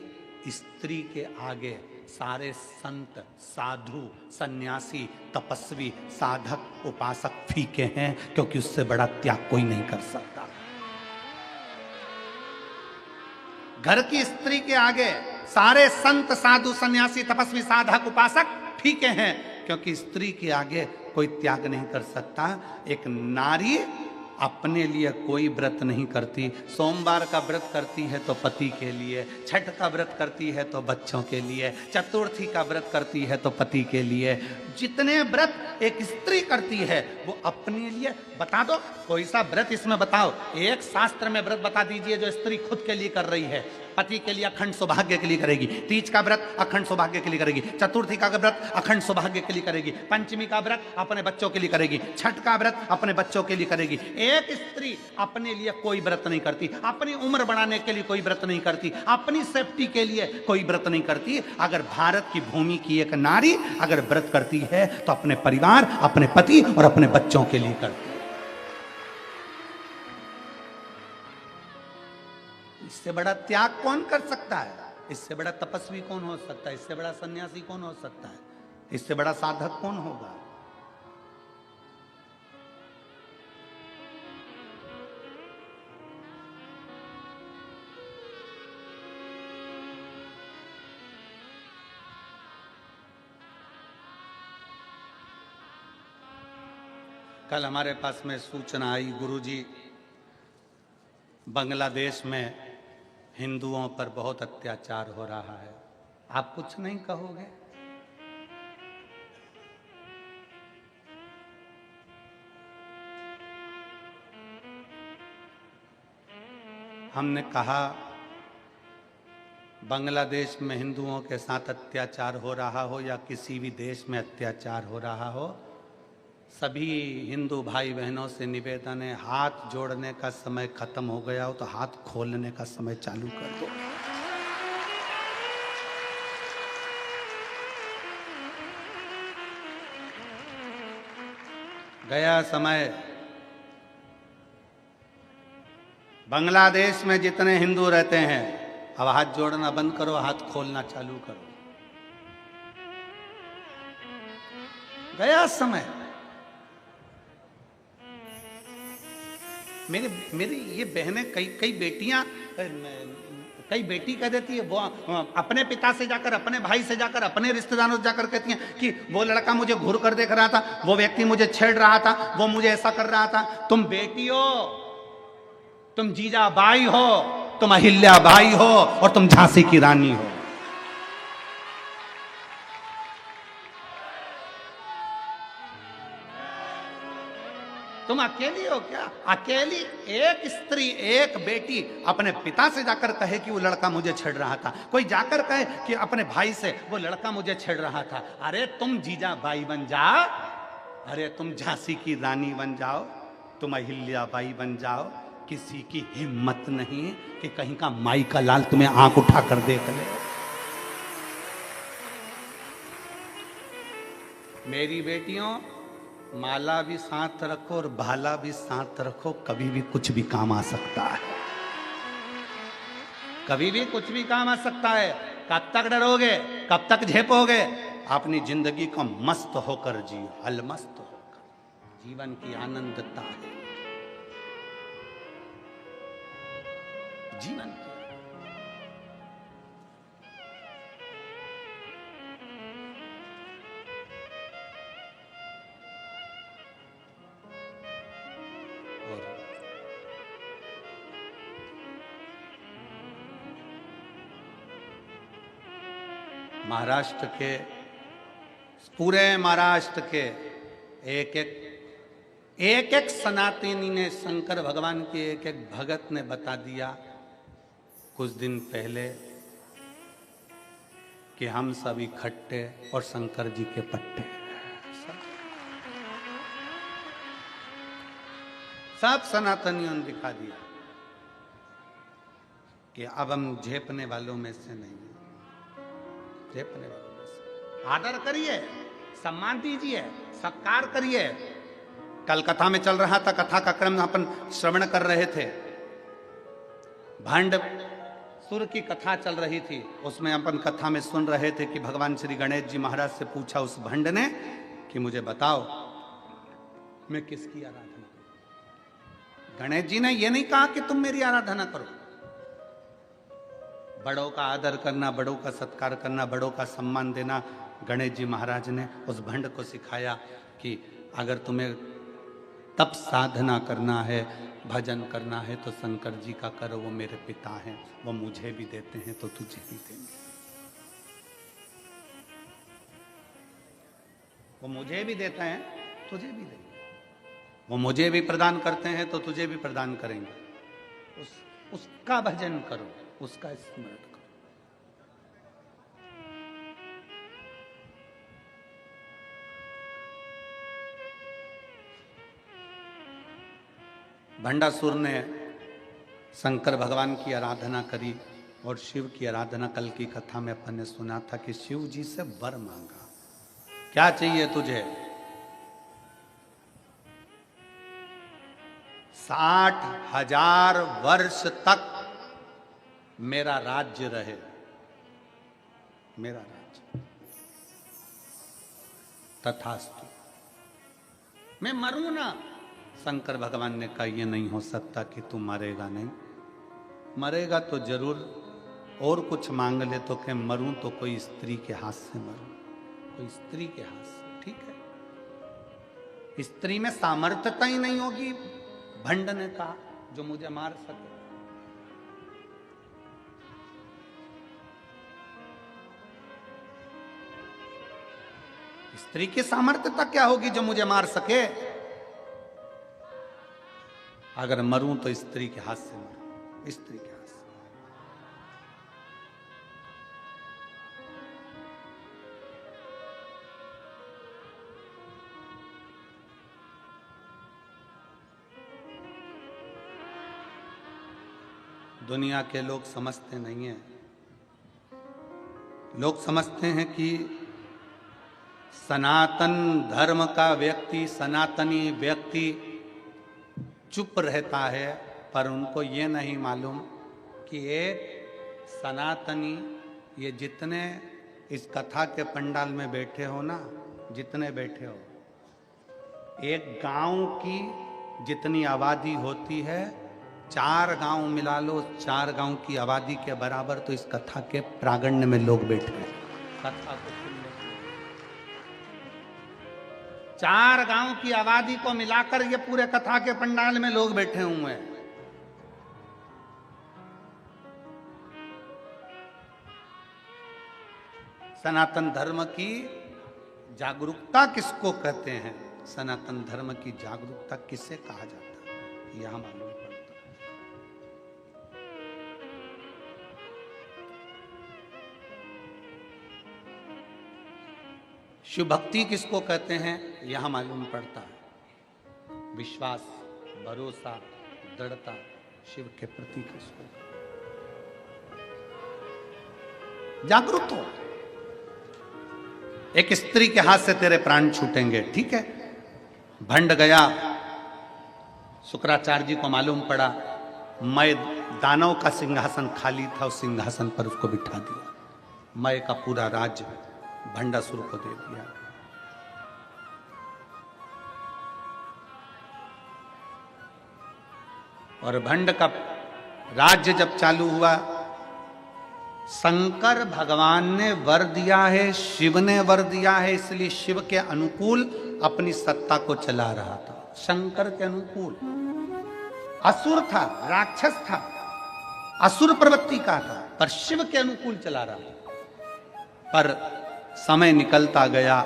स्त्री के आगे सारे संत साधु सन्यासी तपस्वी साधक उपासक फीके हैं, क्योंकि उससे बड़ा त्याग कोई नहीं कर सकता। घर की स्त्री के आगे सारे संत साधु सन्यासी तपस्वी साधक उपासक फीके हैं, क्योंकि स्त्री के आगे कोई त्याग नहीं कर सकता। एक नारी अपने लिए कोई व्रत नहीं करती, सोमवार का व्रत करती है तो पति के लिए, छठ का व्रत करती है तो बच्चों के लिए, चतुर्थी का व्रत करती है तो पति के लिए। जितने व्रत एक स्त्री करती है वो अपने लिए। बता दो कोई सा व्रत इसमें बताओ, एक शास्त्र में व्रत बता दीजिए जो स्त्री खुद के लिए कर रही है। पति के लिए अखंड सौभाग्य के लिए करेगी, तीज का व्रत अखंड सौभाग्य के लिए करेगी, चतुर्थी का व्रत अखंड सौभाग्य के लिए करेगी, पंचमी का व्रत अपने बच्चों के लिए करेगी, छठ का व्रत अपने बच्चों के लिए करेगी। एक स्त्री अपने लिए कोई व्रत नहीं करती, अपनी उम्र बढ़ाने के लिए कोई व्रत नहीं करती, अपनी सेफ्टी के लिए कोई व्रत नहीं करती। अगर भारत की भूमि की एक नारी अगर व्रत करती है तो अपने परिवार, अपने पति और अपने बच्चों के लिए करती है। इससे बड़ा त्याग कौन कर सकता है? इससे बड़ा तपस्वी कौन हो सकता है? इससे बड़ा सन्यासी कौन हो सकता है? इससे बड़ा साधक कौन होगा? कल हमारे पास में सूचना आई, गुरुजी बांग्लादेश में हिंदुओं पर बहुत अत्याचार हो रहा है। आप कुछ नहीं कहोगे? हमने कहा बांग्लादेश में हिंदुओं के साथ अत्याचार हो रहा हो या किसी भी देश में अत्याचार हो रहा हो, सभी हिंदू भाई बहनों से निवेदन है, हाथ जोड़ने का समय खत्म हो गया हो तो हाथ खोलने का समय चालू कर दो। गया समय। बांग्लादेश में जितने हिंदू रहते हैं अब हाथ जोड़ना बंद करो, हाथ खोलना चालू करो। गया समय। मेरी ये बहनें कई बेटियां, कई बेटी कह देती है, वो अपने पिता से जाकर, अपने भाई से जाकर, अपने रिश्तेदारों से जाकर कहती हैं कि वो लड़का मुझे घूर कर देख रहा था, वो व्यक्ति मुझे छेड़ रहा था, वो मुझे ऐसा कर रहा था। तुम बेटी हो, तुम जीजाबाई हो, तुम अहिल्याबाई हो और तुम झांसी की रानी हो। तुम अकेली हो क्या? अकेली एक स्त्री, एक बेटी अपने पिता से जाकर कहे कि वो लड़का मुझे छेड़ रहा था, कोई जाकर कहे कि अपने भाई से वो लड़का मुझे छेड़ रहा था। अरे तुम जीजाबाई बन जाओ, अरे तुम झांसी की रानी बन जाओ, तुम अहिल्याबाई बन जाओ। किसी की हिम्मत नहीं कि कहीं का माई का लाल तुम्हें आंख उठाकर देख ले। मेरी बेटियों, माला भी साथ रखो और भाला भी साथ रखो, कभी भी कुछ भी काम आ सकता है, कभी भी कुछ भी काम आ सकता है। कब तक डरोगे, कब तक झेपोगे? अपनी जिंदगी को मस्त होकर जियो, अलमस्त होकर। जीवन की आनंदता है जीवन की। महाराष्ट्र के, पूरे महाराष्ट्र के एक एक सनातनी ने शंकर भगवान के एक एक भगत ने बता दिया कुछ दिन पहले कि हम सब इकट्ठे और शंकर जी के पट्टे। सब सनातनियों ने दिखा दिया कि अब हम झेपने वालों में से नहीं हैं, झेपने वालों में से। आदर करिए, सम्मान दीजिए, सत्कार करिए। कल कथा में चल रहा था, कथा का क्रम अपन श्रवण कर रहे थे, भंड सुर की कथा चल रही थी। उसमें अपन कथा में सुन रहे थे कि भगवान श्री गणेश जी महाराज से पूछा उस भंड ने कि मुझे बताओ मैं किसकी आराधना करूं। गणेश जी ने यह नहीं कहा कि तुम मेरी आराधना करो। बड़ों का आदर करना, बड़ों का सत्कार करना, बड़ों का सम्मान देना गणेश जी महाराज ने उस भंड को सिखाया कि अगर तुम्हें तप साधना करना है, भजन करना है तो शंकर जी का करो, वो मेरे पिता हैं, वो मुझे भी देते हैं तो तुझे भी देंगे। वो मुझे भी देते हैं, तुझे भी देंगे। वो मुझे भी प्रदान करते हैं तो तुझे भी प्रदान करेंगे। उसका भजन करो, उसका स्मरण करो। भंडासुर ने शंकर भगवान की आराधना करी और शिव की आराधना। कल की कथा में अपन ने सुना था कि शिव जी से वर मांगा, क्या चाहिए तुझे? 60,000 वर्ष तक मेरा राज्य रहे, मेरा राज्य। तथास्तु। मैं मरूं ना। शंकर भगवान ने कहा यह नहीं हो सकता कि तू मरेगा नहीं। मरेगा तो जरूर, और कुछ मांग ले तो क्या मरूं तो कोई स्त्री के हाथ से मरूं, कोई स्त्री के हाथ से। ठीक है, स्त्री में सामर्थ्यता ही नहीं होगी, भंड ने कहा, जो मुझे मार सके। स्त्री की सामर्थ्यता क्या होगी जो मुझे मार सके? अगर मरूं तो स्त्री के हाथ से मरूं, स्त्री के हाथ से। दुनिया के लोग समझते नहीं हैं। लोग समझते हैं कि सनातन धर्म का व्यक्ति, सनातनी व्यक्ति चुप रहता है, पर उनको ये नहीं मालूम कि एक सनातनी, ये जितने इस कथा के पंडाल में बैठे हो ना, जितने बैठे हो, एक गांव की जितनी आबादी होती है, 4 गांव मिला लो, 4 गांव की आबादी के बराबर तो इस कथा के प्रांगण में लोग बैठे हैं कथा को सुनने। 4 गांव की आबादी को मिलाकर ये पूरे कथा के पंडाल में लोग बैठे हुए हैं। सनातन धर्म की जागरूकता किसको कहते हैं? सनातन धर्म की जागरूकता किसे कहा जाता है, यह मालूम पड़ता है। शिव भक्ति किसको कहते हैं, यह मालूम पड़ता है। विश्वास, भरोसा, दृढ़ता शिव के प्रति किसको? जागरूक हो। एक स्त्री के हाथ से तेरे प्राण छूटेंगे, ठीक है। भंड गया, शुक्राचार्य जी को मालूम पड़ा, मय दानव का सिंहासन खाली था, उस सिंहासन पर उसको बिठा दिया। मय का पूरा राज्य भंडासुर को दे दिया। और भंड का राज्य जब चालू हुआ, शंकर भगवान ने वर दिया है, शिव ने वर दिया है, इसलिए शिव के अनुकूल अपनी सत्ता को चला रहा था। शंकर के अनुकूल असुर था, राक्षस था, असुर प्रवृत्ति का था, पर शिव के अनुकूल चला रहा था। पर समय निकलता गया।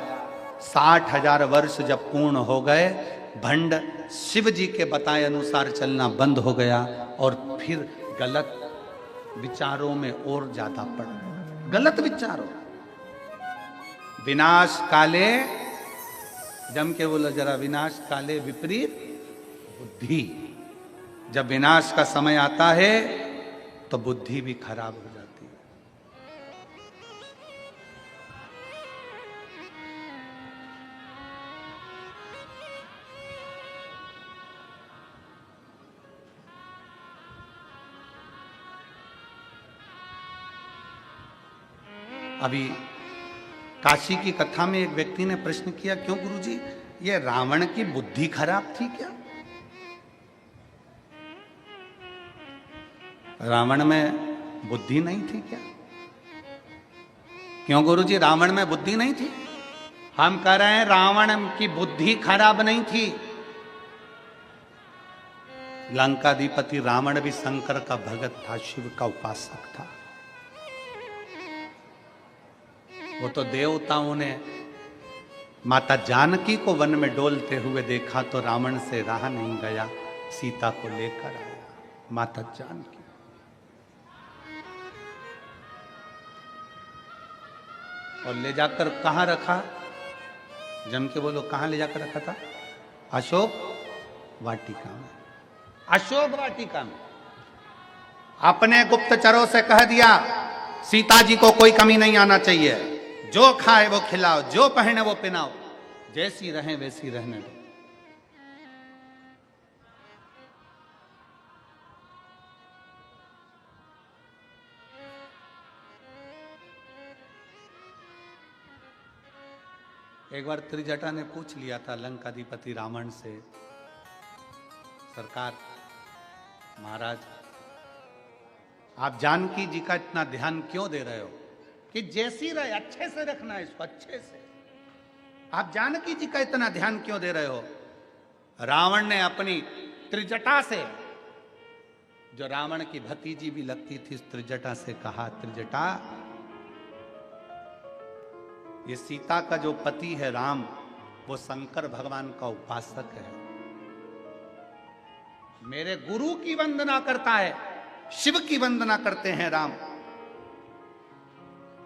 60,000 वर्ष जब पूर्ण हो गए, भंड शिव जी के बताए अनुसार चलना बंद हो गया और फिर गलत विचारों में और ज्यादा पड़ गया। गलत विचारों, विनाश काले, जम के बोलो जरा, विनाश काले विपरीत बुद्धि। जब विनाश का समय आता है तो बुद्धि भी खराब हो जाती है। अभी काशी की कथा में एक व्यक्ति ने प्रश्न किया, क्यों गुरुजी, ये रावण की बुद्धि खराब थी क्या? रावण में बुद्धि नहीं थी क्या? क्यों गुरुजी, रावण में बुद्धि नहीं थी? हम कह रहे हैं रावण की बुद्धि खराब नहीं थी। लंकाधिपति रावण भी शंकर का भगत था, शिव का उपासक था। वो तो देवताओं ने माता जानकी को वन में डोलते हुए देखा तो रावण से रहा नहीं गया, सीता को लेकर आया माता जानकी। और ले जाकर कहां रखा? जम के बोलो, कहां ले जाकर रखा था? अशोक वाटिका में। अशोक वाटिका में अपने गुप्तचरों से कह दिया, सीता जी को कोई कमी नहीं आना चाहिए, जो खाए वो खिलाओ, जो पहने वो पहनाओ, जैसी रहें वैसी रहने दो। एक बार त्रिजटा ने पूछ लिया था लंकाधिपति रावण से, सरकार महाराज, आप जानकी जी का इतना ध्यान क्यों दे रहे हो कि जैसी रहे, अच्छे से रखना है इसको, अच्छे से। आप जानकी जी का इतना ध्यान क्यों दे रहे हो? रावण ने अपनी त्रिजटा से, जो रावण की भतीजी भी लगती थी, त्रिजटा से कहा, त्रिजटा, ये सीता का जो पति है राम, वो शंकर भगवान का उपासक है, मेरे गुरु की वंदना करता है, शिव की वंदना करते हैं राम,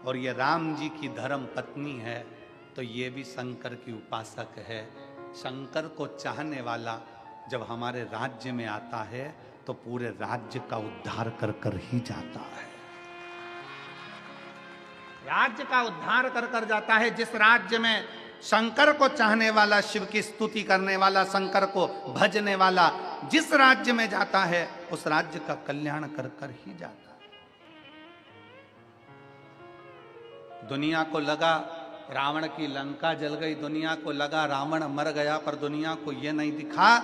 और ये राम जी की धर्म पत्नी है, तो ये भी शंकर की उपासक है। शंकर को चाहने वाला जब हमारे राज्य में आता है तो पूरे राज्य का उद्धार कर कर ही जाता है। राज्य का उद्धार कर कर जाता है। जिस राज्य में शंकर को चाहने वाला, शिव की स्तुति करने वाला, शंकर को भजने वाला जिस राज्य में जाता है, उस राज्य का कल्याण कर कर ही जाता है। दुनिया को लगा रावण की लंका जल गई, दुनिया को लगा रावण मर गया, पर दुनिया को यह नहीं दिखा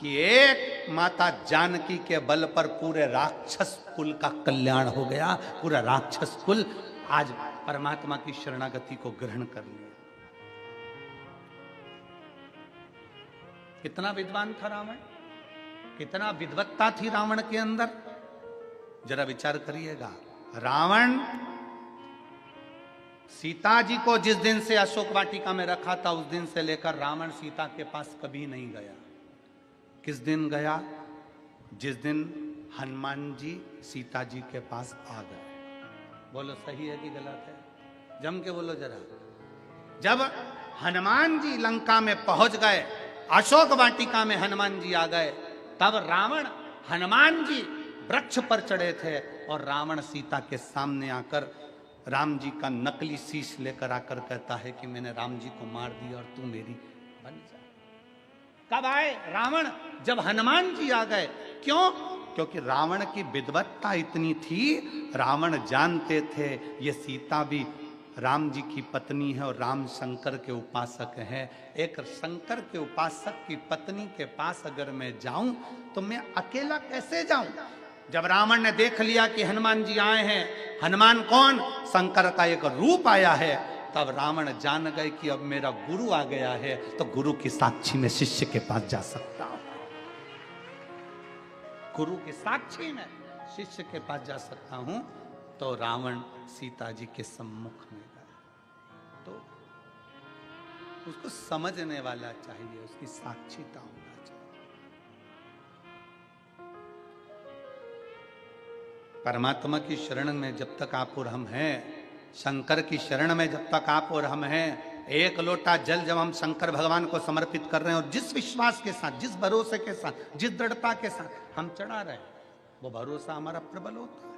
कि एक माता जानकी के बल पर पूरे राक्षस कुल का कल्याण हो गया। पूरा राक्षस कुल आज परमात्मा की शरणागति को ग्रहण कर लिया। कितना विद्वान था रावण, कितना विद्वत्ता थी रावण के अंदर, जरा विचार करिएगा। रावण सीता जी को जिस दिन से अशोक वाटिका में रखा था, उस दिन से लेकर रावण सीता के पास कभी नहीं गया। किस दिन गया? जिस दिन हनुमान जी सीता जी के पास आ गए। बोलो सही है कि गलत है? जम के बोलो जरा। जब हनुमान जी लंका में पहुंच गए, अशोक वाटिका में हनुमान जी आ गए, तब रावण, हनुमान जी वृक्ष पर चढ़े थे और रावण सीता के सामने आकर राम जी का नकली शीश लेकर आकर कहता है कि मैंने राम जी को मार दिया और तू मेरी बन जा। कब आए रावण? जब हनुमान जी आ गए। क्यों? क्योंकि रावण की विद्वत्ता इतनी थी, रावण जानते थे ये सीता भी राम जी की पत्नी है और राम शंकर के उपासक है। एक शंकर के उपासक की पत्नी के पास अगर मैं जाऊं तो मैं अकेला कैसे जाऊं? जब रावण ने देख लिया कि हनुमान जी आए हैं, हनुमान कौन? शंकर का एक रूप आया है, तब रावण जान गए कि अब मेरा गुरु आ गया है, तो गुरु की साक्षी में शिष्य के पास जा सकता हूं। गुरु की साक्षी में शिष्य के पास जा सकता हूं। तो रावण सीता जी के सम्मुख में गए। तो उसको समझने वाला चाहिए, उसकी साक्षीता होना चाहिए। परमात्मा की शरण में जब तक आप और हम हैं, शंकर की शरण में जब तक आप और हम हैं, एक लोटा जल जब हम शंकर भगवान को समर्पित कर रहे हैं और जिस विश्वास के साथ, जिस भरोसे के साथ, जिस दृढ़ता के साथ हम चढ़ा रहे हैं, वो भरोसा हमारा प्रबल होता है।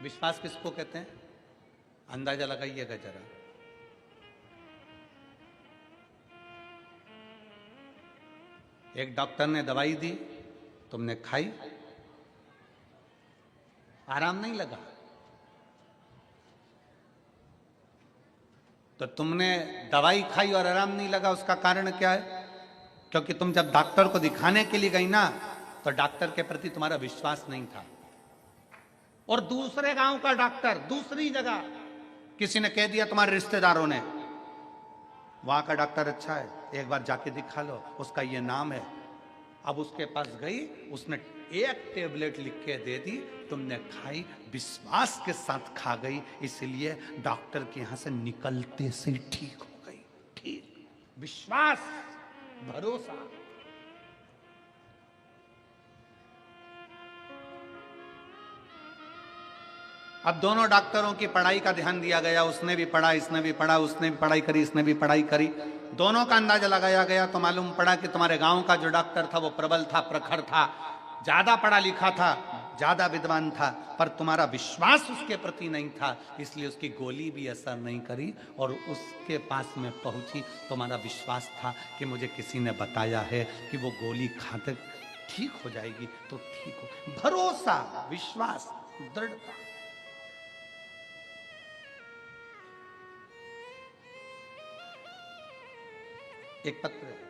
विश्वास किसको कहते हैं? अंदाजा लगाइएगा जरा। एक डॉक्टर ने दवाई दी, तुमने खाई, आराम नहीं लगा, तो तुमने दवाई खाई और आराम नहीं लगा, उसका कारण क्या है? क्योंकि तुम जब डॉक्टर को दिखाने के लिए गई ना, तो डॉक्टर के प्रति तुम्हारा विश्वास नहीं था। और दूसरे गांव का डॉक्टर, दूसरी जगह किसी ने कह दिया, तुम्हारे रिश्तेदारों ने, वहां का डॉक्टर अच्छा है, एक बार जाके दिखा लो, उसका ये नाम है। अब उसके पास गई, उसने एक टेबलेट लिख के दे दी, तुमने खाई, विश्वास के साथ खा गई, इसलिए डॉक्टर के यहां से निकलते से ठीक हो गई। ठीक, विश्वास, भरोसा। अब दोनों डॉक्टरों की पढ़ाई का ध्यान दिया गया, उसने भी पढ़ा, इसने भी पढ़ा, उसने भी पढ़ाई करी, इसने भी पढ़ाई करी, दोनों का अंदाजा लगाया गया, तो मालूम पड़ा कि तुम्हारे गांव का जो डॉक्टर था वो प्रबल था, प्रखर था, ज्यादा पढ़ा लिखा था, ज्यादा विद्वान था, पर तुम्हारा विश्वास उसके प्रति नहीं था, इसलिए उसकी गोली भी असर नहीं करी और उसके पास में पहुंची। तुम्हारा विश्वास था कि मुझे किसी ने बताया है कि वो गोली खाते ठीक हो जाएगी, तो ठीक हो। भरोसा, विश्वास, दृढ़ता। एक पत्र है,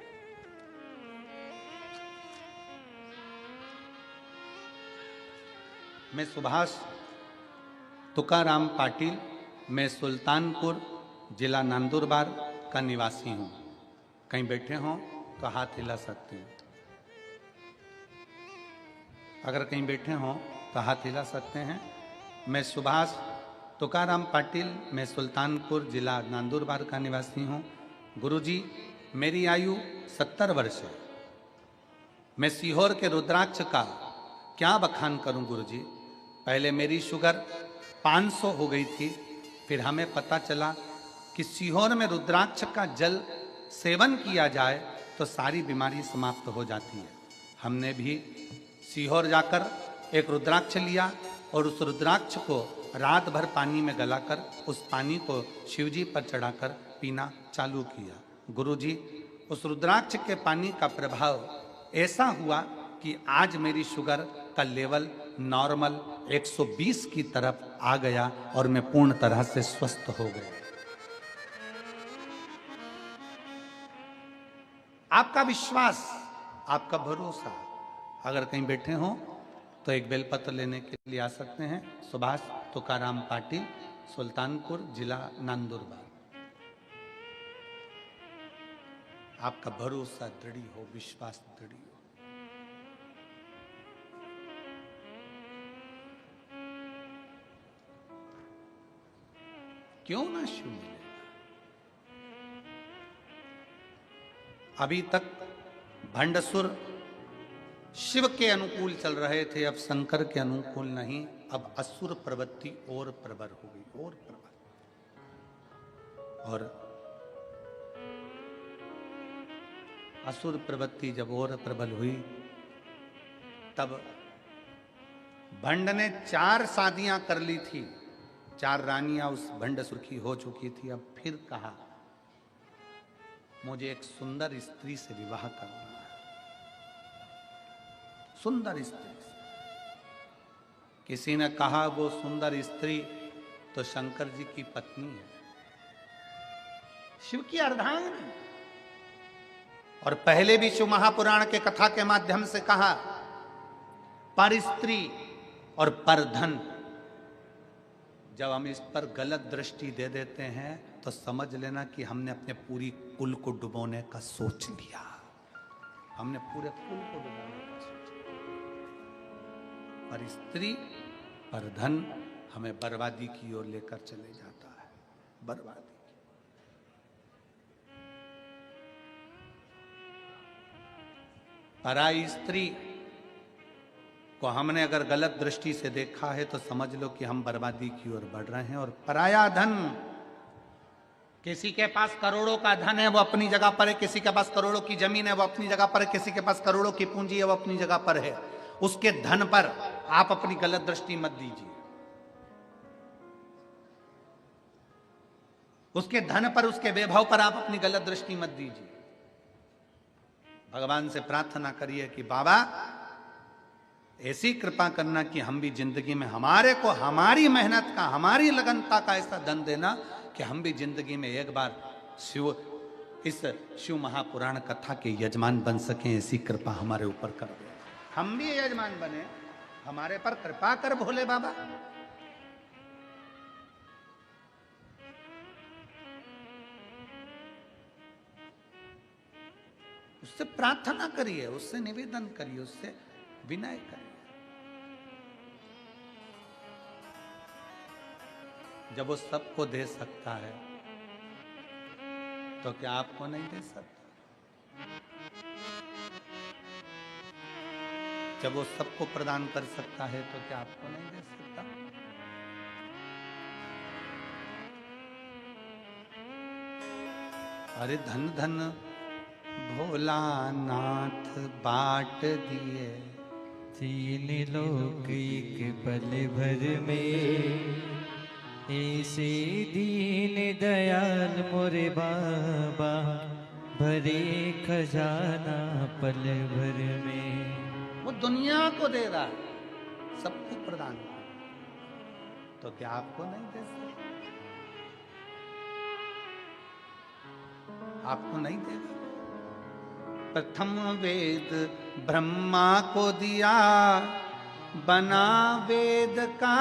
मैं सुभाष तुकाराम पाटिल, मैं सुल्तानपुर जिला नंदुरबार का निवासी हूं। कहीं बैठे हों तो हाथ हिला सकते हैं। अगर कहीं बैठे हों तो हाथ हिला सकते हैं। मैं सुभाष तुकाराम पाटिल, मैं सुल्तानपुर जिला नंदुरबार का निवासी हूं। गुरुजी, मेरी आयु 70 वर्ष है। मैं सीहोर के रुद्राक्ष का क्या बखान करूं गुरुजी। पहले मेरी शुगर 500 हो गई थी, फिर हमें पता चला कि सीहोर में रुद्राक्ष का जल सेवन किया जाए तो सारी बीमारी समाप्त हो जाती है। हमने भी सीहोर जाकर एक रुद्राक्ष लिया और उस रुद्राक्ष को रात भर पानी में गलाकर उस पानी को शिवजी पर चढ़ाकर पीना चालू किया। गुरुजी, उस रुद्राक्ष के पानी का प्रभाव ऐसा हुआ कि आज मेरी शुगर का लेवल नॉर्मल 120 की तरफ आ गया और मैं पूर्ण तरह से स्वस्थ हो गया। आपका विश्वास, आपका भरोसा। अगर कहीं बैठे हो तो एक बेलपत्र लेने के लिए आ सकते हैं। सुभाष तुकाराम पाटिल, सुल्तानपुर जिला नंदुरबार। आपका भरोसा दृढ़ हो, विश्वास दृढ़ हो। क्यों ना शिव मिलेगा। अभी तक भंडसुर शिव के अनुकूल चल रहे थे, अब शंकर के अनुकूल नहीं, अब असुर प्रवृत्ति और प्रबल हो गई, और प्रबल। और असुर प्रवृत्ति जब और प्रबल हुई, तब भंड ने 4 शादियां कर ली थी, 4 रानियां उस भंडसुर की हो चुकी थी। अब फिर कहा, मुझे एक सुंदर स्त्री से विवाह करना है, सुंदर स्त्री से। किसी ने कहा वो सुंदर स्त्री तो शंकर जी की पत्नी है, शिव की अर्धांगिनी। और पहले भी शिव महापुराण के कथा के माध्यम से कहा, पर स्त्री और पर धन, जब हम इस पर गलत दृष्टि दे देते हैं तो समझ लेना कि हमने अपने पूरी कुल को डुबोने का सोच लिया। हमने पूरे कुल को बिगाड़ने का सोचा। पर स्त्री पर धन हमें बर्बादी की ओर लेकर चले जाता है, बर्बादी। पराई स्त्री को हमने अगर गलत दृष्टि से देखा है तो समझ लो कि हम बर्बादी की ओर बढ़ रहे हैं। और पराया धन, किसी के पास करोड़ों का धन है वो अपनी जगह पर है, किसी के पास करोड़ों की जमीन है वो अपनी जगह पर है, किसी के पास करोड़ों की पूंजी है वो अपनी जगह पर है। उसके धन पर आप अपनी गलत दृष्टि मत दीजिए, उसके धन पर, उसके वैभव पर आप अपनी गलत दृष्टि मत दीजिए। भगवान से प्रार्थना करिए कि बाबा ऐसी कृपा करना कि हम भी जिंदगी में हमारे को हमारी मेहनत का, हमारी लगनता का ऐसा धन देना कि हम भी जिंदगी में एक बार इस शिव महापुराण कथा के यजमान बन सकें। ऐसी कृपा हमारे ऊपर कर दे, हम भी यजमान बने, हमारे पर कृपा कर भोले बाबा। उससे प्रार्थना करिए, उससे निवेदन करिए, उससे विनय करिए। जब वो सबको दे सकता है तो क्या आपको नहीं दे सकता? जब वो सबको प्रदान कर सकता है तो क्या आपको नहीं दे सकता? अरे धन धन भोलानाथ बाट दिए, तीन लोक एक पल भर में, ऐसे दीन दयाल मोरे बाबा, भरे खजाना पल भर में। वो दुनिया को दे रहा है, सबको प्रदान कर, तो क्या आपको नहीं दे सकता? आपको नहीं देगा? प्रथम वेद ब्रह्मा को दिया, बना वेद का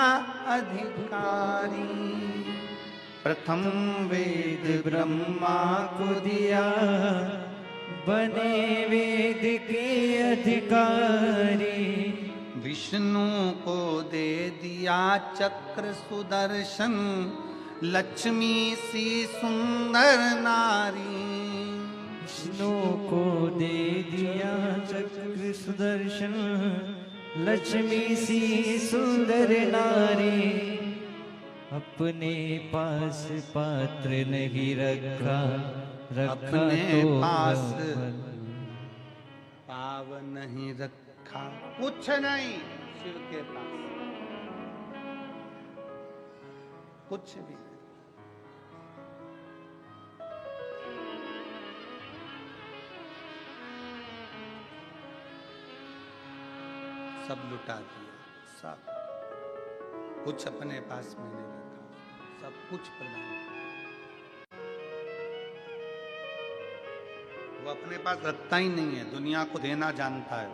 अधिकारी। प्रथम वेद ब्रह्मा को दिया, बने वेद के अधिकारी। विष्णु को दे दिया चक्र सुदर्शन, लक्ष्मी सी सुंदर नारी। विष्णु को दे दिया चक्र सुदर्शन, लक्ष्मी सी सुंदर नारी। अपने पास पात्र नहीं रखा, रखा अपने तो पास भगवान। पाव नहीं रखा, कुछ नहीं शिव के पास, कुछ भी नहीं। सब लुटा दिया, सब कुछ अपने पास में नहीं रखा, सब कुछ प्रदान किया। वो अपने पास रखता ही नहीं है, दुनिया को देना जानता है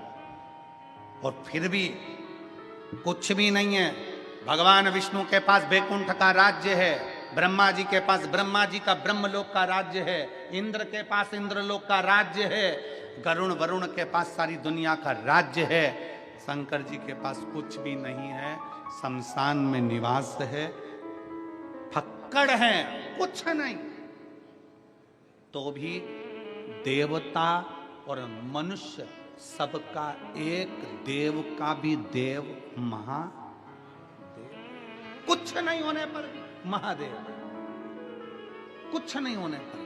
और फिर भी कुछ भी नहीं है। भगवान विष्णु के पास बैकुंठ का राज्य है, ब्रह्मा जी के पास ब्रह्मा जी का ब्रह्मलोक का राज्य है, इंद्र के पास इंद्रलोक का राज्य है, गरुण वरुण के पास सारी दुनिया का राज्य है। शंकर जी के पास कुछ भी नहीं है, शमशान में निवास है, फक्कड़ है, कुछ नहीं। तो भी देवता और मनुष्य सबका एक, देव का भी देव महादेव। कुछ नहीं होने पर भी महादेव, कुछ नहीं होने पर।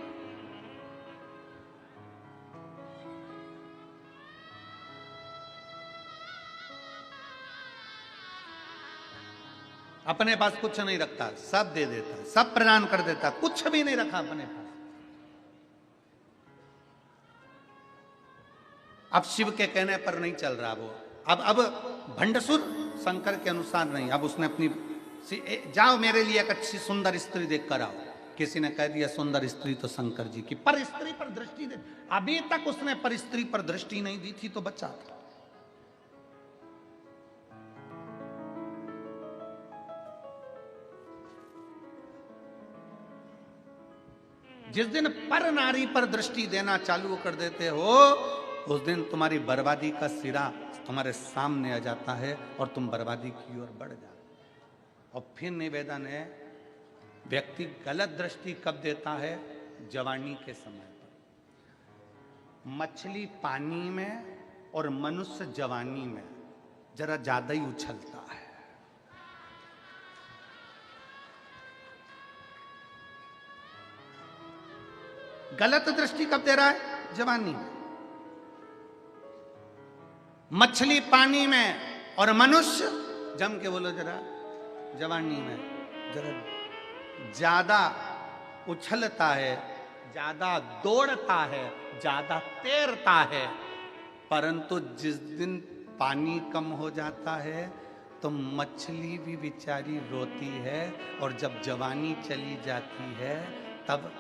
अपने पास कुछ नहीं रखता, सब दे देता, सब प्रदान कर देता, कुछ भी नहीं रखा अपने पास। अब शिव के कहने पर नहीं चल रहा वो, अब भंडसुर शंकर के अनुसार नहीं। अब उसने अपनी जाओ मेरे लिए एक अच्छी सुंदर स्त्री देख कर आओ। किसी ने कह दिया सुंदर स्त्री तो शंकर जी की, पर स्त्री पर दृष्टि दे। अभी तक उसने पर स्त्री पर दृष्टि नहीं दी थी तो बचा था। जिस दिन पर नारी पर दृष्टि देना चालू कर देते हो, उस दिन तुम्हारी बर्बादी का सिरा तुम्हारे सामने आ जाता है और तुम बर्बादी की ओर बढ़ जाते। और फिर निवेदन है, व्यक्ति गलत दृष्टि कब देता है? जवानी के समय पर। मछली पानी में और मनुष्य जवानी में जरा ज्यादा ही उछलता है। गलत दृष्टि कब दे रहा है? जवानी में। मछली पानी में और मनुष्य, जम के बोलो जरा, जवानी में जरा ज्यादा उछलता है, ज्यादा दौड़ता है, ज्यादा तैरता है। परंतु जिस दिन पानी कम हो जाता है तो मछली भी बेचारी रोती है, और जब जवानी चली जाती है तब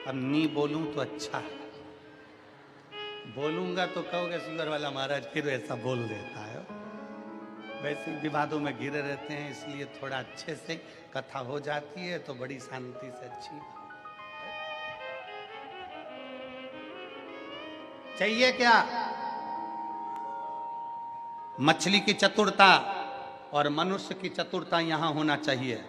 अब नहीं बोलूं तो अच्छा है, बोलूंगा तो कहोगे शुगर वाला महाराज फिर ऐसा बोल देता है। वैसे विवादों में घिरे रहते हैं, इसलिए थोड़ा अच्छे से कथा हो जाती है तो बड़ी शांति से अच्छी। चाहिए क्या? मछली की चतुरता और मनुष्य की चतुरता यहां होना चाहिए।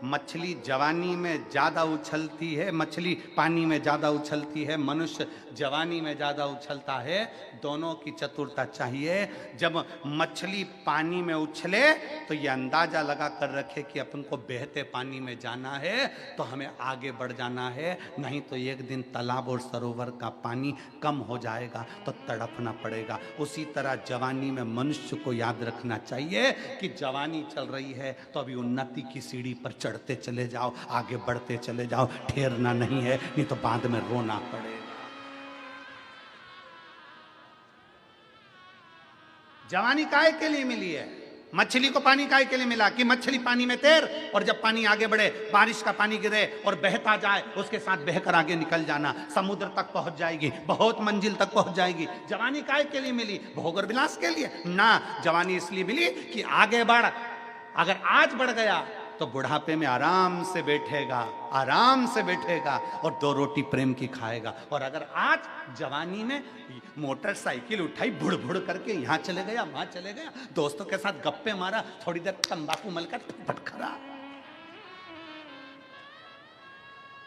मछली जवानी में ज्यादा उछलती है, मछली पानी में ज्यादा उछलती है, मनुष्य जवानी में ज्यादा उछलता है। दोनों की चतुरता चाहिए। जब मछली पानी में उछले तो ये अंदाजा लगा कर रखे कि अपन को बहते पानी में जाना है, तो हमें आगे बढ़ जाना है, नहीं तो एक दिन तालाब और सरोवर का पानी कम हो जाएगा तो तड़पना पड़ेगा। उसी तरह जवानी में मनुष्य को याद रखना चाहिए कि जवानी चल रही है तो अभी उन्नति की सीढ़ी पर चढ़ते चले जाओ, आगे बढ़ते चले जाओ, ठहरना नहीं है, नहीं तो बाद में रोना पड़ेगा। जवानी काहे के लिए मिली है? मछली को पानी काहे के लिए मिला? कि मछली पानी में तैर, और जब पानी आगे बढ़े, बारिश का पानी गिरे और बहता जाए, उसके साथ बहकर आगे निकल जाना, समुद्र तक पहुंच जाएगी, बहुत मंजिल तक पहुंच जाएगी। जवानी काहे के लिए मिली? भोग और विलास के लिए ना, जवानी इसलिए मिली कि आगे बढ़। अगर आज बढ़ गया तो बुढ़ापे में आराम से बैठेगा, आराम से बैठेगा और 2 रोटी प्रेम की खाएगा। और अगर आज जवानी में मोटरसाइकिल उठाई, बुड़ बुड़ करके यहां चले गया, वहां चले गया, दोस्तों के साथ गप्पे मारा, थोड़ी देर तंबाकू मलकर फटखरा,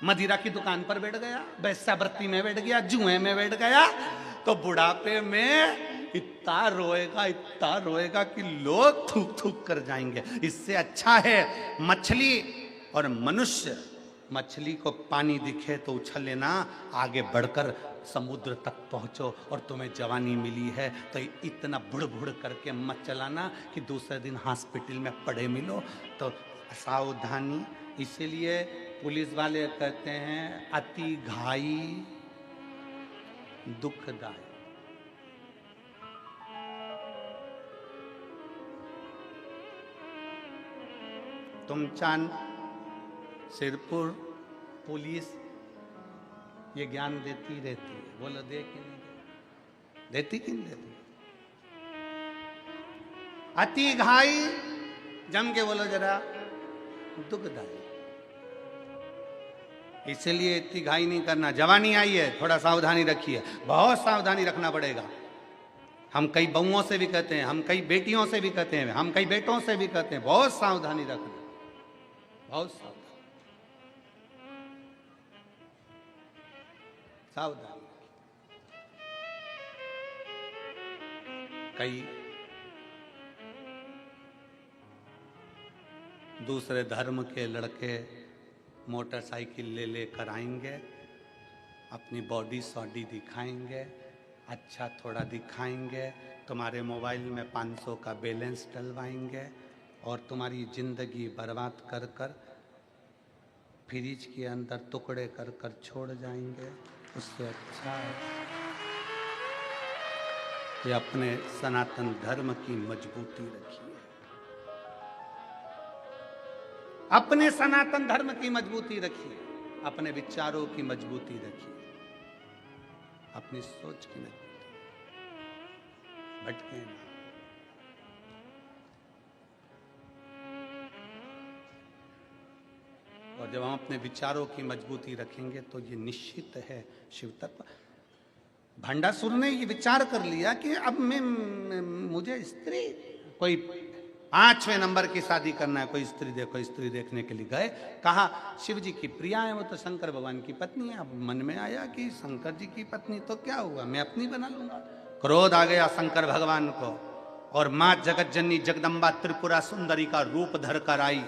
मदिरा की दुकान पर बैठ गया, वेश्यावृत्ति में बैठ गया, जुए में बैठ गया, तो बुढ़ापे में इतना रोएगा कि लोग थूक थूक कर जाएंगे। इससे अच्छा है मछली और मनुष्य। मछली को पानी दिखे तो उछल लेना, आगे बढ़कर समुद्र तक पहुंचो। और तुम्हें जवानी मिली है तो इतना बुड़ बुड़ करके मत चलाना कि दूसरे दिन हॉस्पिटल में पड़े मिलो। तो सावधानी। इसीलिए पुलिस वाले कहते हैं अति घाई दुखदायक। तुम चांद सिरपुर पुलिस ये ज्ञान देती रहती है, बोलो दे कि नहीं देती? कि नहीं देती? अति घाई, जम के बोलो जरा, दुखदायी। इसलिए इतनी घाई नहीं करना। जवानी आई है, थोड़ा सावधानी रखिए, बहुत सावधानी रखना पड़ेगा। हम कई बहुओं से भी कहते हैं, हम कई बेटियों से भी कहते हैं, हम कई बेटों से भी कहते हैं, बहुत सावधानी रखना, बहुत सावधानी। कई दूसरे धर्म के लड़के मोटरसाइकिल ले लेकर आएंगे, अपनी बॉडी सॉडी दिखाएंगे, अच्छा थोड़ा दिखाएंगे, तुम्हारे मोबाइल में 500 का बैलेंस डलवाएंगे और तुम्हारी ज़िंदगी बर्बाद कर कर फ्रिज के अंदर टुकड़े कर कर छोड़ जाएंगे। उससे अच्छा है कि अपने सनातन धर्म की मजबूती रखिए, अपने सनातन धर्म की मजबूती रखिए, अपने विचारों की मजबूती रखिए, अपनी सोच की मजबूती, भटके ना। और और जब हम अपने विचारों की मजबूती रखेंगे तो ये निश्चित है शिव तत्व। भंडासुर ने ये विचार कर लिया कि अब मुझे स्त्री, कोई 5वें नंबर की शादी करना है, कोई स्त्री देखो, स्त्री देखने के लिए गए, कहा शिव जी की प्रिया है, वो तो शंकर भगवान की पत्नी है। अब मन में आया कि शंकर जी की पत्नी तो क्या हुआ, मैं अपनी बना लूंगा। क्रोध आ गया शंकर भगवान को, और माँ जगत जननी जगदम्बा त्रिपुरा सुंदरी का रूप धर कर आई,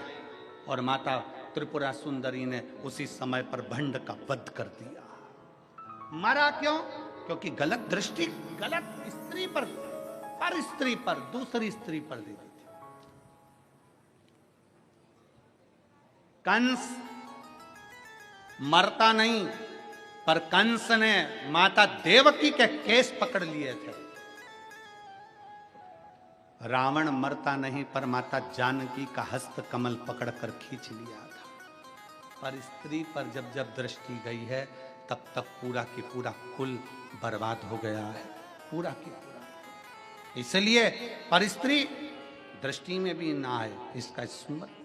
और माता त्रिपुरा सुंदरी ने उसी समय पर भंड का वध कर दिया। मरा क्यों? क्योंकि गलत दृष्टि, गलत स्त्री पर स्त्री पर, दूसरी स्त्री पर दे दी थी। कंस मरता नहीं, पर कंस ने माता देवकी के केस पकड़ लिए थे। रावण मरता नहीं, पर माता जानकी का हस्त कमल पकड़कर खींच लिया था। पर स्त्री पर जब जब दृष्टि गई है, तब तब पूरा की पूरा कुल बर्बाद हो गया है, पूरा की पूरा। इसलिए पर स्त्री दृष्टि में भी ना आए, इसका स्मरण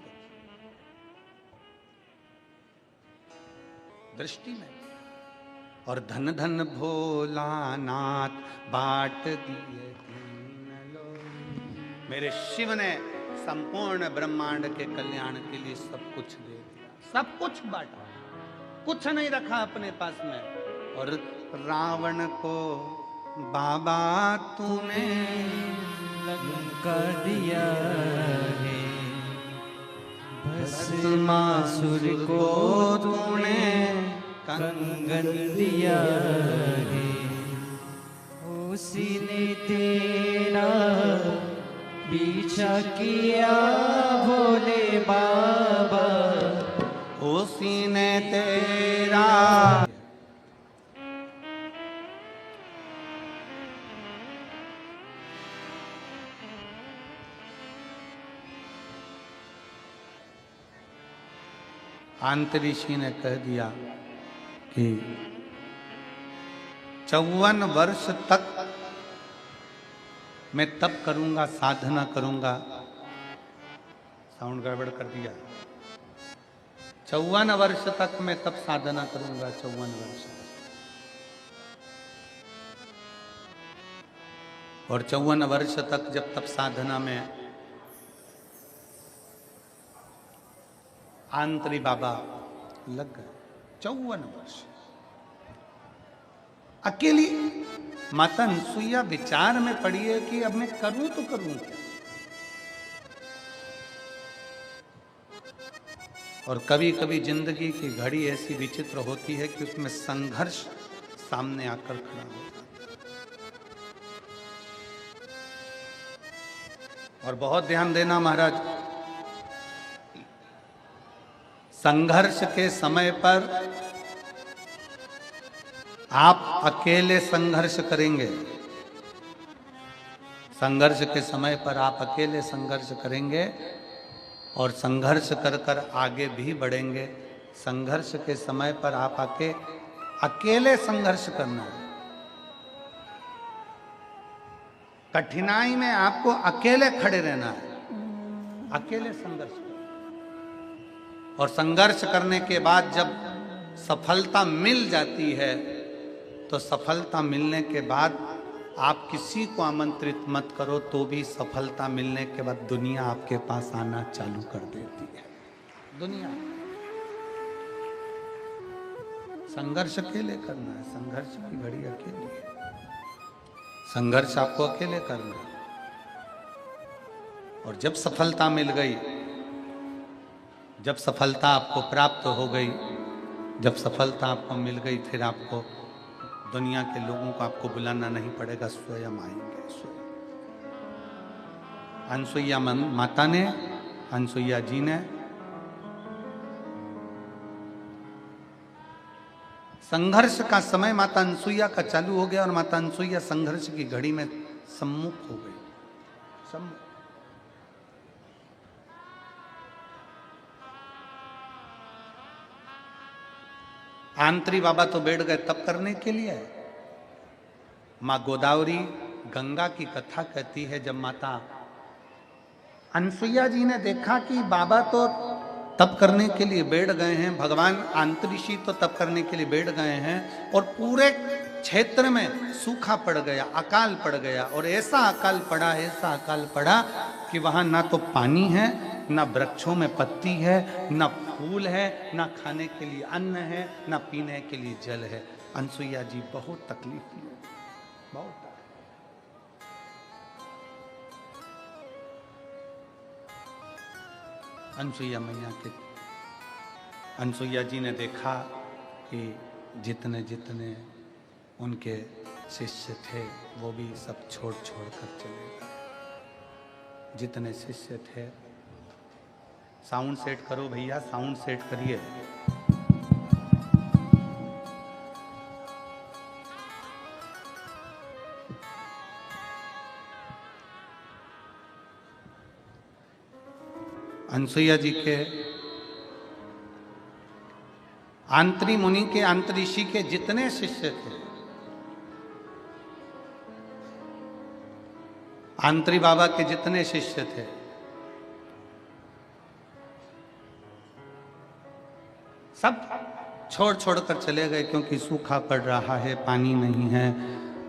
दृष्टि में। और धन धन भोलानाथ बाट दिए दीन लोग। मेरे शिव ने संपूर्ण ब्रह्मांड के कल्याण के लिए सब कुछ दे दिया, सब कुछ बांटा, कुछ नहीं रखा अपने पास में। और रावण को बाबा तूने लंका दिया है, भस्मासुर को तूने कंगन दिया है, उसी ने तेरा पीछा किया भोले बाबा, उसी ने तेरा। अंतरिषि ने कह दिया कि 54 वर्ष तक मैं तप करूंगा, साधना करूंगा। साउंड गड़बड़ कर दिया। 54 वर्ष तक मैं तप साधना करूंगा, 54 वर्ष। और 54 वर्ष तक जब तप साधना में आंतरी बाबा लग गए, 54 वर्ष अकेली माता अनसुईया विचार में पड़ी है कि अब मैं करूं तो करूं क्या। और कभी कभी जिंदगी की घड़ी ऐसी विचित्र होती है कि उसमें संघर्ष सामने आकर खड़ा होता है। और बहुत ध्यान देना महाराज, संघर्ष के समय पर आप अकेले संघर्ष करेंगे। संघर्ष के समय पर आप अकेले संघर्ष करेंगे और संघर्ष कर कर आगे भी बढ़ेंगे। संघर्ष के समय पर आप अकेले संघर्ष करना है। कठिनाई में आपको अकेले खड़े रहना है, अकेले संघर्ष करना। और संघर्ष करने के बाद जब सफलता मिल जाती है, तो सफलता मिलने के बाद आप किसी को आमंत्रित मत करो तो भी सफलता मिलने के बाद दुनिया आपके पास आना चालू कर देती है। दुनिया संघर्ष अकेले करना है, संघर्ष की घड़ी अकेली है, संघर्ष आपको अकेले करना है। और जब सफलता मिल गई, जब सफलता आपको प्राप्त हो गई, जब सफलता आपको मिल गई, फिर आपको दुनिया के लोगों को आपको बुलाना नहीं पड़ेगा, स्वयं आएंगे। स्वयं अनसुईया माता ने, अनसुईया जी ने संघर्ष का समय माता अनसुईया का चालू हो गया और माता अनसुईया संघर्ष की घड़ी में सम्मुख हो गई। सम्मुख आंतरी बाबा तो बैठ गए तप करने के लिए। माँ गोदावरी गंगा की कथा कहती है, जब माता अनसुईया जी ने देखा कि बाबा तो तप करने के लिए बैठ गए हैं। भगवान आंतरिषि तो तप करने के लिए बैठ गए हैं और पूरे क्षेत्र में सूखा पड़ गया, अकाल पड़ गया। और ऐसा अकाल पड़ा, ऐसा अकाल पड़ा कि वहां ना तो पानी है, ना वृक्षों में पत्ती है, ना फूल है, ना खाने के लिए अन्न है, ना पीने के लिए जल है। अनसुईया जी बहुत तकलीफ हुई, बहुत। अनसुईया मैया के, अनसुईया जी ने देखा कि जितने जितने उनके शिष्य थे वो भी सब छोड़ छोड़ कर चले गए। जितने शिष्य थे, साउंड सेट करो भैया, साउंड सेट करिए। अनसुईया जी के आंतरी मुनि के, आंतरिषि के जितने शिष्य थे, आंतरी बाबा के जितने शिष्य थे, सब छोड़ छोड़ कर चले गए। क्योंकि सूखा पड़ रहा है, पानी नहीं है,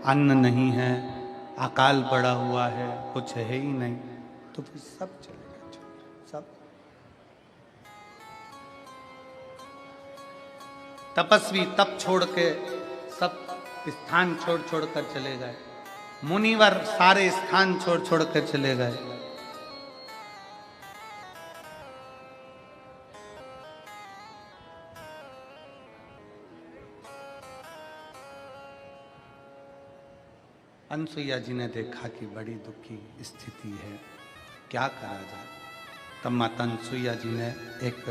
अन्न नहीं है, अकाल पड़ा हुआ है, कुछ है ही नहीं। तो फिर सब चले गए, सब। तपस्वी तप छोड़ के सब स्थान छोड़ छोड़ कर चले गए। मुनिवर सारे स्थान छोड़ छोड़ कर चले गए। अनसुईया जी ने देखा कि बड़ी दुखी स्थिति है, क्या करा जाए। तब माता अनसुईया जी ने एक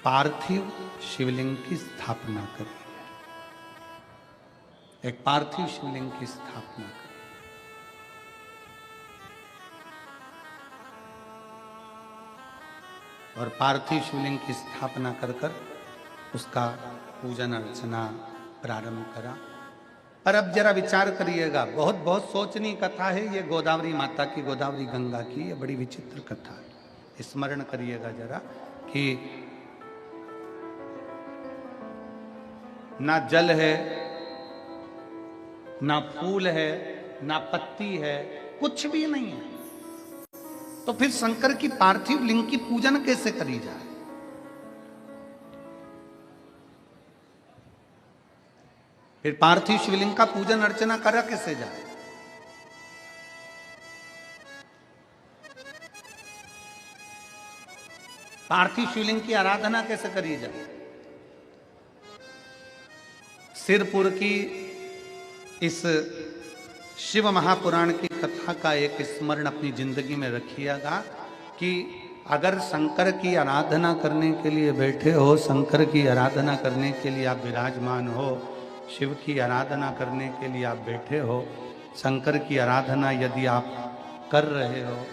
पार्थिव शिवलिंग की स्थापना करी, एक पार्थिव शिवलिंग की स्थापना करी। और पार्थिव शिवलिंग की स्थापना कर कर उसका पूजन अर्चना प्रारंभ करा। पर अब जरा विचार करिएगा, बहुत बहुत सोचनीय कथा है ये, गोदावरी माता की, गोदावरी गंगा की, ये बड़ी विचित्र कथा है। स्मरण करिएगा जरा कि ना जल है, ना फूल है, ना पत्ती है, कुछ भी नहीं है। तो फिर शंकर की पार्थिव लिंग की पूजन कैसे करी जाए? फिर पार्थिव शिवलिंग का पूजन अर्चना करा कैसे जाए? पार्थिव शिवलिंग की आराधना कैसे करी जाए? सिरपुर की इस शिव महापुराण की कथा का एक स्मरण अपनी जिंदगी में रखिएगा कि अगर शंकर की आराधना करने के लिए बैठे हो, शंकर की आराधना करने के लिए आप विराजमान हो, शिव की आराधना करने के लिए आप बैठे हो, शंकर की आराधना यदि आप कर रहे हो,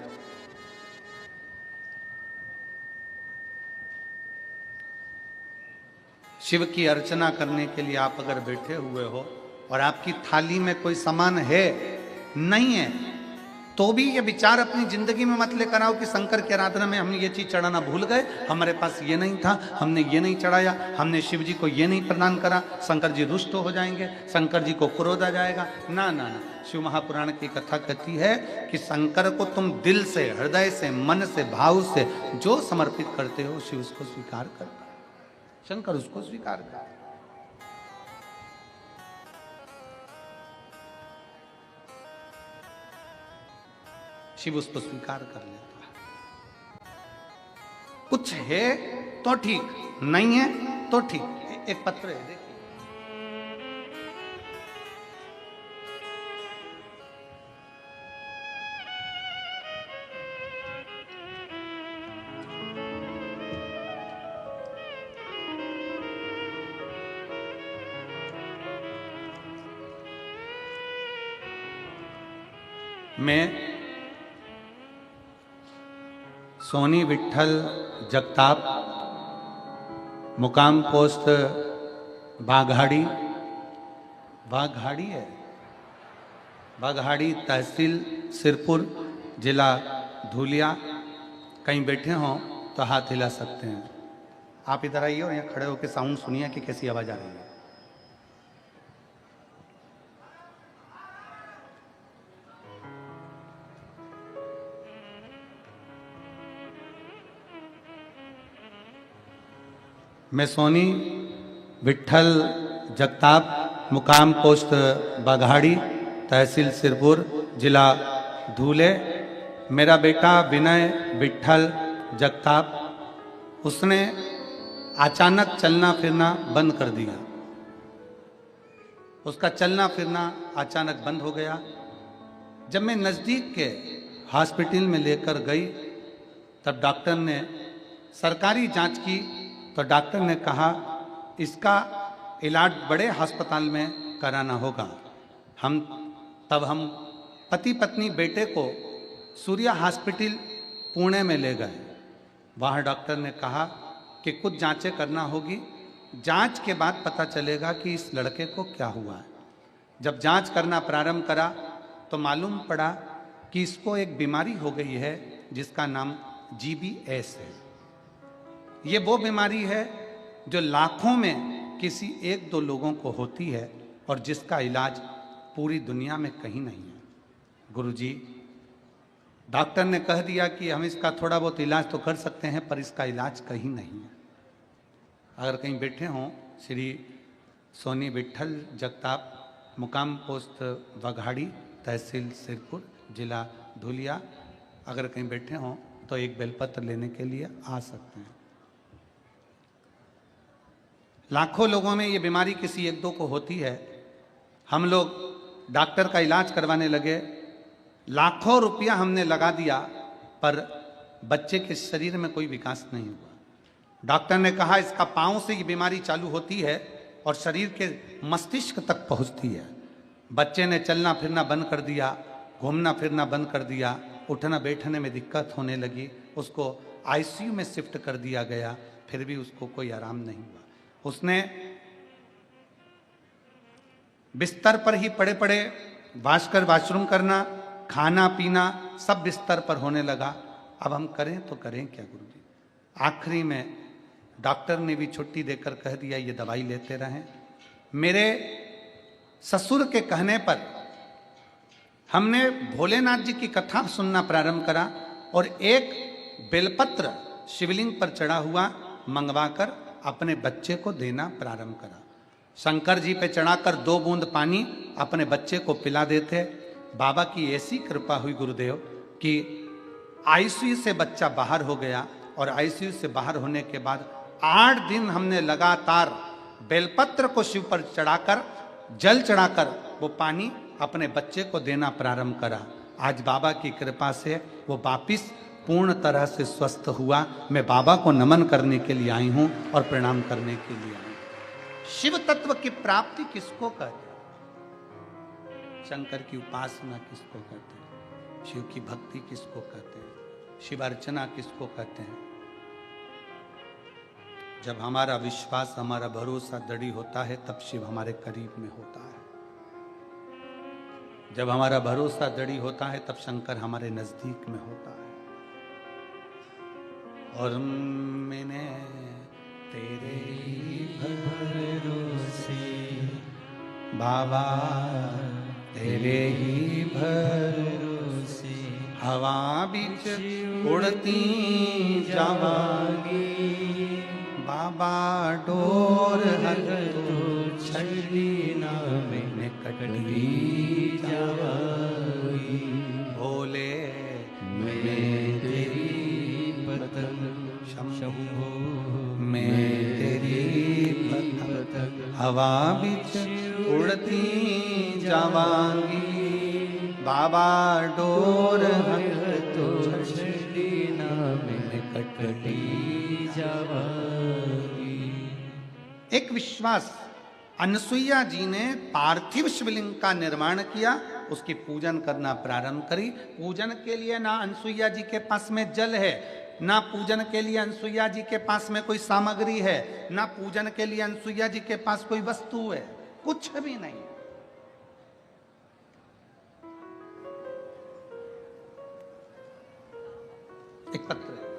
शिव की अर्चना करने के लिए आप अगर बैठे हुए हो और आपकी थाली में कोई सामान है, नहीं है, तो भी ये विचार अपनी जिंदगी में मत लेकर आओ कि शंकर की आराधना में हमने ये चीज चढ़ाना भूल गए, हमारे पास ये नहीं था, हमने ये नहीं चढ़ाया, हमने शिव जी को ये नहीं प्रदान करा, शंकर जी रुष्ट हो जाएंगे, शंकर जी को क्रोध आ जाएगा। ना ना ना, शिव महापुराण की कथा कहती है कि शंकर को तुम दिल से, हृदय से, मन से, भाव से जो समर्पित करते हो, शिव उसको स्वीकार करता है, शंकर उसको स्वीकार करता है। शिव उसको स्वीकार कर लेता है। कुछ है तो ठीक, नहीं है तो ठीक। एक पत्र है, देखिए, मैं सोनी विट्ठल जगताप, मुकाम पोस्ट बाघाड़ी, बाघाड़ी है, बाघाड़ी तहसील सिरपुर, जिला धुलिया, कहीं बैठे हों तो हाथ हिला सकते हैं। आप इधर आइए और यहाँ खड़े होकर साउंड सुनिए कि कैसी आवाज आ रही है। मैं सोनी विट्ठल जगताप, मुकाम पोस्ट बघाड़ी, तहसील सिरपुर, जिला धूले। मेरा बेटा विनय विट्ठल जगताप, उसने अचानक चलना फिरना बंद कर दिया। उसका चलना फिरना अचानक बंद हो गया। जब मैं नज़दीक के हॉस्पिटल में लेकर गई तब डॉक्टर ने सरकारी जांच की तो डॉक्टर ने कहा इसका इलाज बड़े अस्पताल में कराना होगा। हम पति पत्नी बेटे को सूर्या हॉस्पिटल पुणे में ले गए। वहाँ डॉक्टर ने कहा कि कुछ जांचें करना होगी, जांच के बाद पता चलेगा कि इस लड़के को क्या हुआ है। जब जांच करना प्रारंभ करा तो मालूम पड़ा कि इसको एक बीमारी हो गई है जिसका नाम GBS है। ये वो बीमारी है जो लाखों में किसी एक दो लोगों को होती है और जिसका इलाज पूरी दुनिया में कहीं नहीं है। गुरुजी, डॉक्टर ने कह दिया कि हम इसका थोड़ा बहुत इलाज तो कर सकते हैं पर इसका इलाज कहीं नहीं है। अगर कहीं बैठे हों श्री सोनी विट्ठल जगताप, मुकाम पोस्ट बघाड़ी, तहसील सिरपुर, जिला धुलिया, अगर कहीं बैठे हों तो एक बेलपत्र लेने के लिए आ सकते हैं। लाखों लोगों में ये बीमारी किसी एक दो को होती है। हम लोग डॉक्टर का इलाज करवाने लगे, लाखों रुपया हमने लगा दिया पर बच्चे के शरीर में कोई विकास नहीं हुआ। डॉक्टर ने कहा इसका पांव से ये बीमारी चालू होती है और शरीर के मस्तिष्क तक पहुंचती है। बच्चे ने चलना फिरना बंद कर दिया, घूमना फिरना बंद कर दिया, उठना बैठने में दिक्कत होने लगी। उसको ICU में शिफ्ट कर दिया गया, फिर भी उसको कोई आराम नहीं हुआ। उसने बिस्तर पर ही पड़े पड़े वॉशरूम करना, खाना पीना सब बिस्तर पर होने लगा। अब हम करें तो करें क्या गुरुजी? आखिरी में डॉक्टर ने भी छुट्टी देकर कह दिया ये दवाई लेते रहें। मेरे ससुर के कहने पर हमने भोलेनाथ जी की कथा सुनना प्रारंभ करा और एक बेलपत्र शिवलिंग पर चढ़ा हुआ मंगवाकर अपने बच्चे को देना प्रारंभ करा। शंकर जी पे चढ़ाकर 2 बूंद पानी अपने बच्चे को पिला देते। बाबा की ऐसी कृपा हुई गुरुदेव कि ICU से बच्चा बाहर हो गया और ICU से बाहर होने के बाद 8 दिन हमने लगातार बेलपत्र को शिव पर चढ़ाकर, जल चढ़ाकर वो पानी अपने बच्चे को देना प्रारंभ करा। आज बाबा की कृपा से वो वापिस पूर्ण तरह से स्वस्थ हुआ। मैं बाबा को नमन करने के लिए आई हूं और प्रणाम करने के लिए आई हूं। शिव तत्व की प्राप्ति किसको कहते हैं? शंकर की उपासना किसको कहते हैं? शिव की भक्ति किसको कहते हैं? शिव अर्चना किसको कहते हैं? जब हमारा विश्वास, हमारा भरोसा दृढ़ होता है तब शिव हमारे करीब में होता है। जब हमारा भरोसा दृढ़ होता है तब शंकर हमारे नजदीक में होता है। और मैंने तेरे ही भरोसे बाबा, तेरे ही भरोसे हवा बीच उड़ती जावांगी। बाबा डोर हर तो छड़ी ना मैंने कटवी जावांगी। भोले मैं तेरी शंभो, मैं तेरी पतंग हवा बीच उड़ती जावांगी। बाबा डोर तो छड़ी ना मैंने कटवी जावांगी। एक विश्वास, अनसुईया जी ने पार्थिव शिवलिंग का निर्माण किया, उसकी पूजन करना प्रारंभ करी। पूजन के लिए ना अनसुईया जी के पास में जल है, ना पूजन के लिए अनसुईया जी के पास में कोई सामग्री है, ना पूजन के लिए अनसुईया जी के पास कोई वस्तु है, कुछ भी नहीं। एक पत्र है,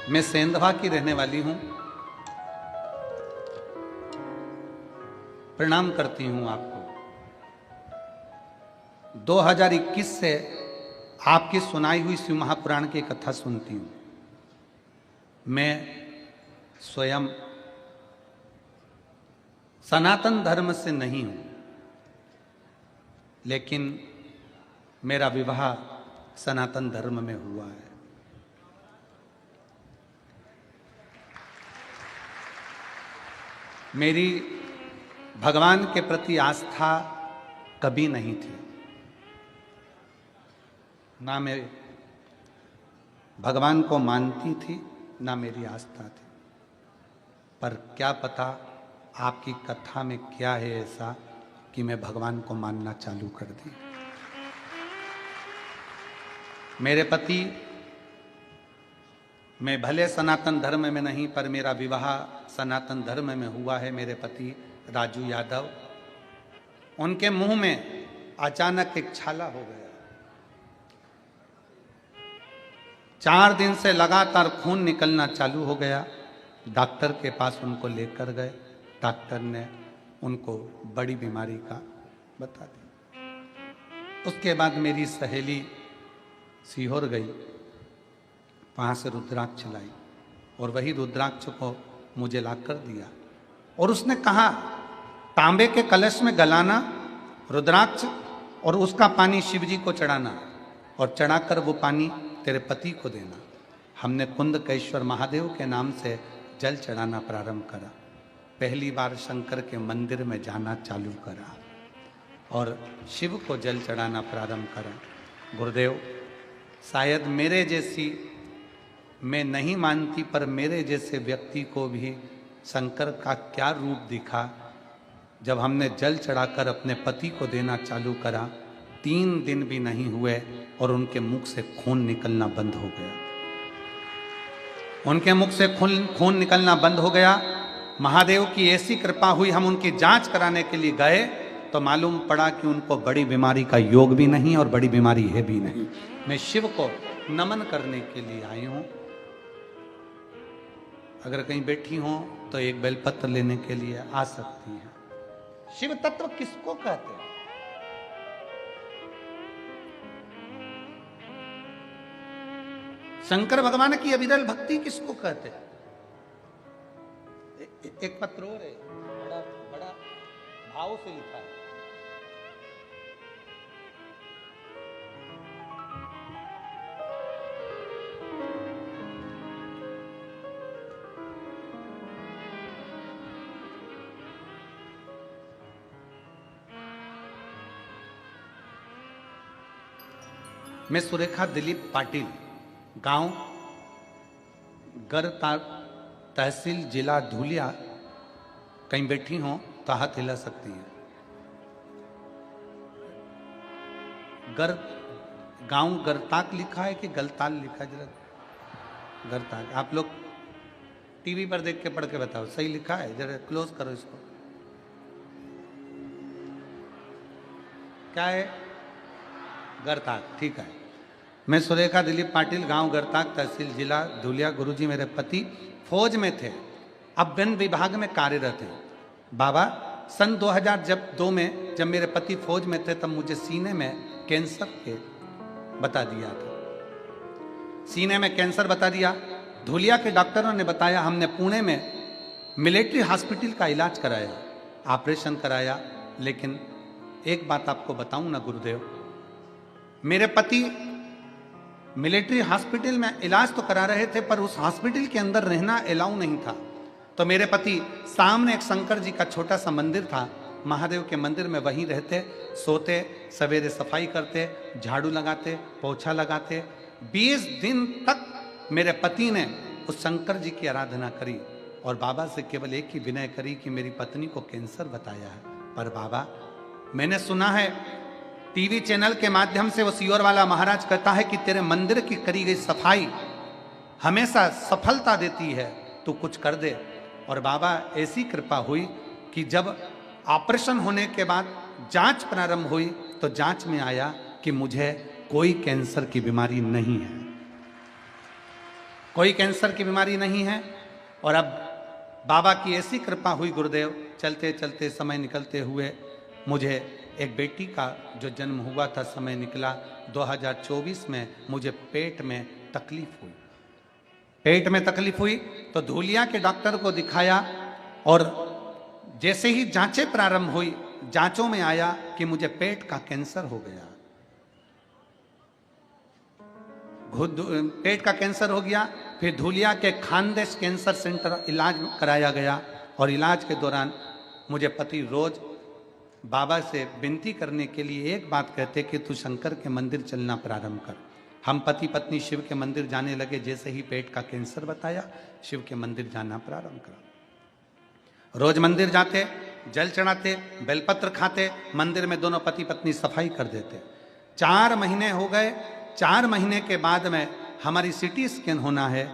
मैं सेंधवा की रहने वाली हूं। प्रणाम करती हूं आपको। 2021 से आपकी सुनाई हुई शिव महापुराण की कथा सुनती हूं। मैं स्वयं सनातन धर्म से नहीं हूं, लेकिन मेरा विवाह सनातन धर्म में हुआ है। मेरी भगवान के प्रति आस्था कभी नहीं थी, ना मैं भगवान को मानती थी, ना मेरी आस्था थी। पर क्या पता आपकी कथा में क्या है ऐसा कि मैं भगवान को मानना चालू कर दी। मेरे पति, मैं भले सनातन धर्म में नहीं, पर मेरा विवाह सनातन धर्म में हुआ है। मेरे पति राजू यादव, उनके मुंह में अचानक एक छाला हो गया। 4 दिन से लगातार खून निकलना चालू हो गया। डॉक्टर के पास उनको लेकर गए। डॉक्टर ने उनको बड़ी बीमारी का बता दिया। उसके बाद मेरी सहेली सीहोर गई, वहां से रुद्राक्ष लाई और वही रुद्राक्ष को मुझे लाकर दिया और उसने कहा, तांबे के कलश में गलाना रुद्राक्ष और उसका पानी शिव जी को चढ़ाना और चढ़ाकर वो पानी तेरे पति को देना। हमने कुंदकेश्वर महादेव के नाम से जल चढ़ाना प्रारंभ करा। पहली बार शंकर के मंदिर में जाना चालू करा और शिव को जल चढ़ाना प्रारंभ करा। गुरुदेव, शायद मेरे जैसी, मैं नहीं मानती, पर मेरे जैसे व्यक्ति को भी शंकर का क्या रूप दिखा जब हमने जल चढ़ाकर अपने पति को देना चालू करा। 3 दिन भी नहीं हुए और उनके मुख से खून निकलना बंद हो गया। उनके मुख से खून निकलना बंद हो गया। महादेव की ऐसी कृपा हुई, हम उनकी जांच कराने के लिए गए तो मालूम पड़ा कि उनको बड़ी बीमारी का योग भी नहीं और बड़ी बीमारी है भी नहीं। मैं शिव को नमन करने के लिए आई हूं। अगर कहीं बैठी हो तो एक बेलपत्र लेने के लिए आ सकती हैं। शिव तत्व किसको कहते हैं? शंकर भगवान की अविरल भक्ति किसको कहते हैं? एक पत्र और है, बड़ा बड़ा भाव से लिखा है। मैं सुरेखा दिलीप पाटिल, गांव गरता, तहसील जिला धुलिया, कहीं बैठी हो तो हाथ हिला सकती हैं। गांव गरताक लिखा है कि गलताल लिखा है? जरा गरताक, आप लोग टीवी पर देख के पढ़ के बताओ सही लिखा है। जरा क्लोज करो इसको। क्या है? गरताक, ठीक है। मैं सुरेखा दिलीप पाटिल, गांव गरताक, तहसील जिला धुलिया। गुरुजी मेरे पति फौज में थे, अब वन विभाग में कार्यरत हैं। बाबा, सन 2002 में जब मेरे पति फौज में थे तब मुझे सीने में कैंसर के बता दिया था। सीने में कैंसर बता दिया। धुलिया के डॉक्टरों ने बताया। हमने पुणे में मिलिट्री हॉस्पिटल का इलाज कराया, ऑपरेशन कराया। लेकिन एक बात आपको बताऊं ना गुरुदेव, मेरे पति मिलिट्री हॉस्पिटल में इलाज तो करा रहे थे, पर उस हॉस्पिटल के अंदर रहना अलाउ नहीं था। तो मेरे पति सामने एक शंकर जी का छोटा सा मंदिर था, महादेव के मंदिर में वहीं रहते, सोते, सवेरे सफाई करते, झाड़ू लगाते, पोछा लगाते। 20 दिन तक मेरे पति ने उस शंकर जी की आराधना करी और बाबा से केवल एक ही विनय करी कि मेरी पत्नी को कैंसर बताया है। पर बाबा, मैंने सुना है टीवी चैनल के माध्यम से वो सीहोर वाला महाराज कहता है कि तेरे मंदिर की करी गई सफाई हमेशा सफलता देती है, तू कुछ कर दे। और बाबा, ऐसी कृपा हुई कि जब ऑपरेशन होने के बाद जांच प्रारंभ हुई तो जांच में आया कि मुझे कोई कैंसर की बीमारी नहीं है। कोई कैंसर की बीमारी नहीं है। और अब बाबा की ऐसी कृपा हुई गुरुदेव, चलते चलते समय निकलते हुए मुझे एक बेटी का जो जन्म हुआ था, समय निकला 2024 में, मुझे पेट में तकलीफ हुई। पेट में तकलीफ हुई तो धूलिया के डॉक्टर को दिखाया और जैसे ही जांचें प्रारंभ हुई, जांचों में आया कि मुझे पेट का कैंसर हो गया। पेट का कैंसर हो गया। फिर धूलिया के खानदेश कैंसर सेंटर इलाज कराया गया और इलाज के दौरान मुझे पति रोज बाबा से विनती करने के लिए एक बात कहते कि तू शंकर के मंदिर चलना प्रारंभ कर। हम पति पत्नी शिव के मंदिर जाने लगे। जैसे ही पेट का कैंसर बताया, शिव के मंदिर जाना प्रारंभ करा। रोज मंदिर जाते, जल चढ़ाते, बेलपत्र खाते, मंदिर में दोनों पति पत्नी सफाई कर देते। 4 महीने हो गए। 4 महीने के बाद में हमारी सीटी स्कैन होना है।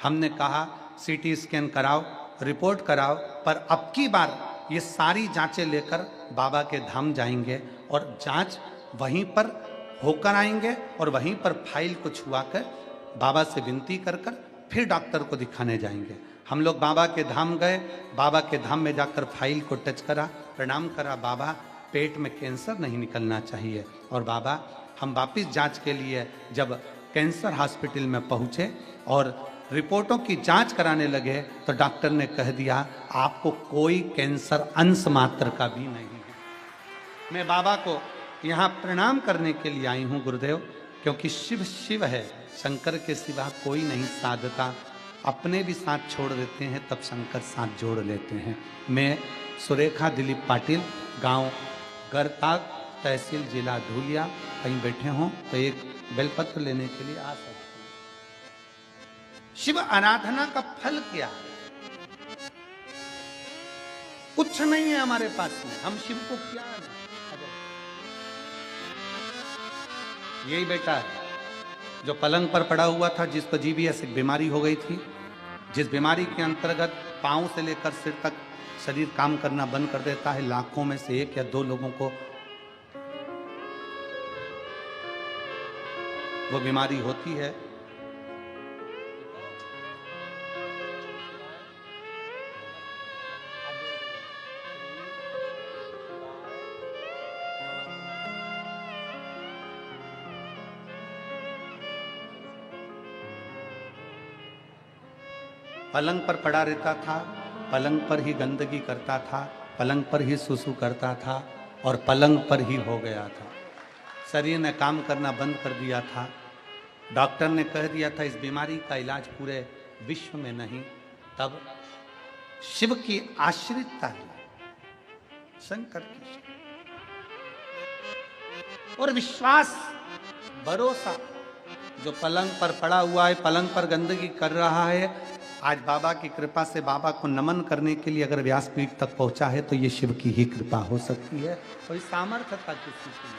हमने कहा सीटी स्कैन कराओ, रिपोर्ट कराओ, पर अब की बार ये सारी जांचें लेकर बाबा के धाम जाएंगे और जांच वहीं पर होकर आएंगे और वहीं पर फाइल को छुआकर बाबा से विनती कर कर फिर डॉक्टर को दिखाने जाएंगे। हम लोग बाबा के धाम गए। बाबा के धाम में जाकर फाइल को टच करा, प्रणाम करा, बाबा पेट में कैंसर नहीं निकलना चाहिए। और बाबा हम वापिस जांच के लिए जब कैंसर हॉस्पिटल में पहुँचे और रिपोर्टों की जांच कराने लगे तो डॉक्टर ने कह दिया आपको कोई कैंसर अंश मात्र का भी नहीं है। मैं बाबा को यहाँ प्रणाम करने के लिए आई हूँ गुरुदेव, क्योंकि शिव शिव है, शंकर के सिवा कोई नहीं साधता। अपने भी साथ छोड़ देते हैं तब शंकर साथ जोड़ लेते हैं। मैं सुरेखा दिलीप पाटिल, गांव गरताग, तहसील जिला धूलिया, कहीं बैठे हों तो एक बेलपत्र लेने के लिए आ सकते हैं। शिव आराधना का फल क्या है? कुछ नहीं है हमारे पास में, हम शिव को क्या है? यही बेटा है जो पलंग पर पड़ा हुआ था, जिसको जीबीएस एक बीमारी हो गई थी, जिस बीमारी के अंतर्गत पांव से लेकर सिर तक शरीर काम करना बंद कर देता है। लाखों में से 1 या 2 लोगों को वो बीमारी होती है। पलंग पर पड़ा रहता था, पलंग पर ही गंदगी करता था, पलंग पर ही सुसु करता था और पलंग पर ही हो गया था। शरीर ने काम करना बंद कर दिया था। डॉक्टर ने कह दिया था इस बीमारी का इलाज पूरे विश्व में नहीं। तब शिव की आश्रितता है, शंकर की, और विश्वास, भरोसा। जो पलंग पर पड़ा हुआ है, पलंग पर गंदगी कर रहा है, आज बाबा की कृपा से बाबा को नमन करने के लिए अगर व्यासपीठ तक पहुंचा है तो ये शिव की ही कृपा हो सकती है। कोई सामर्थ्य था किसी की।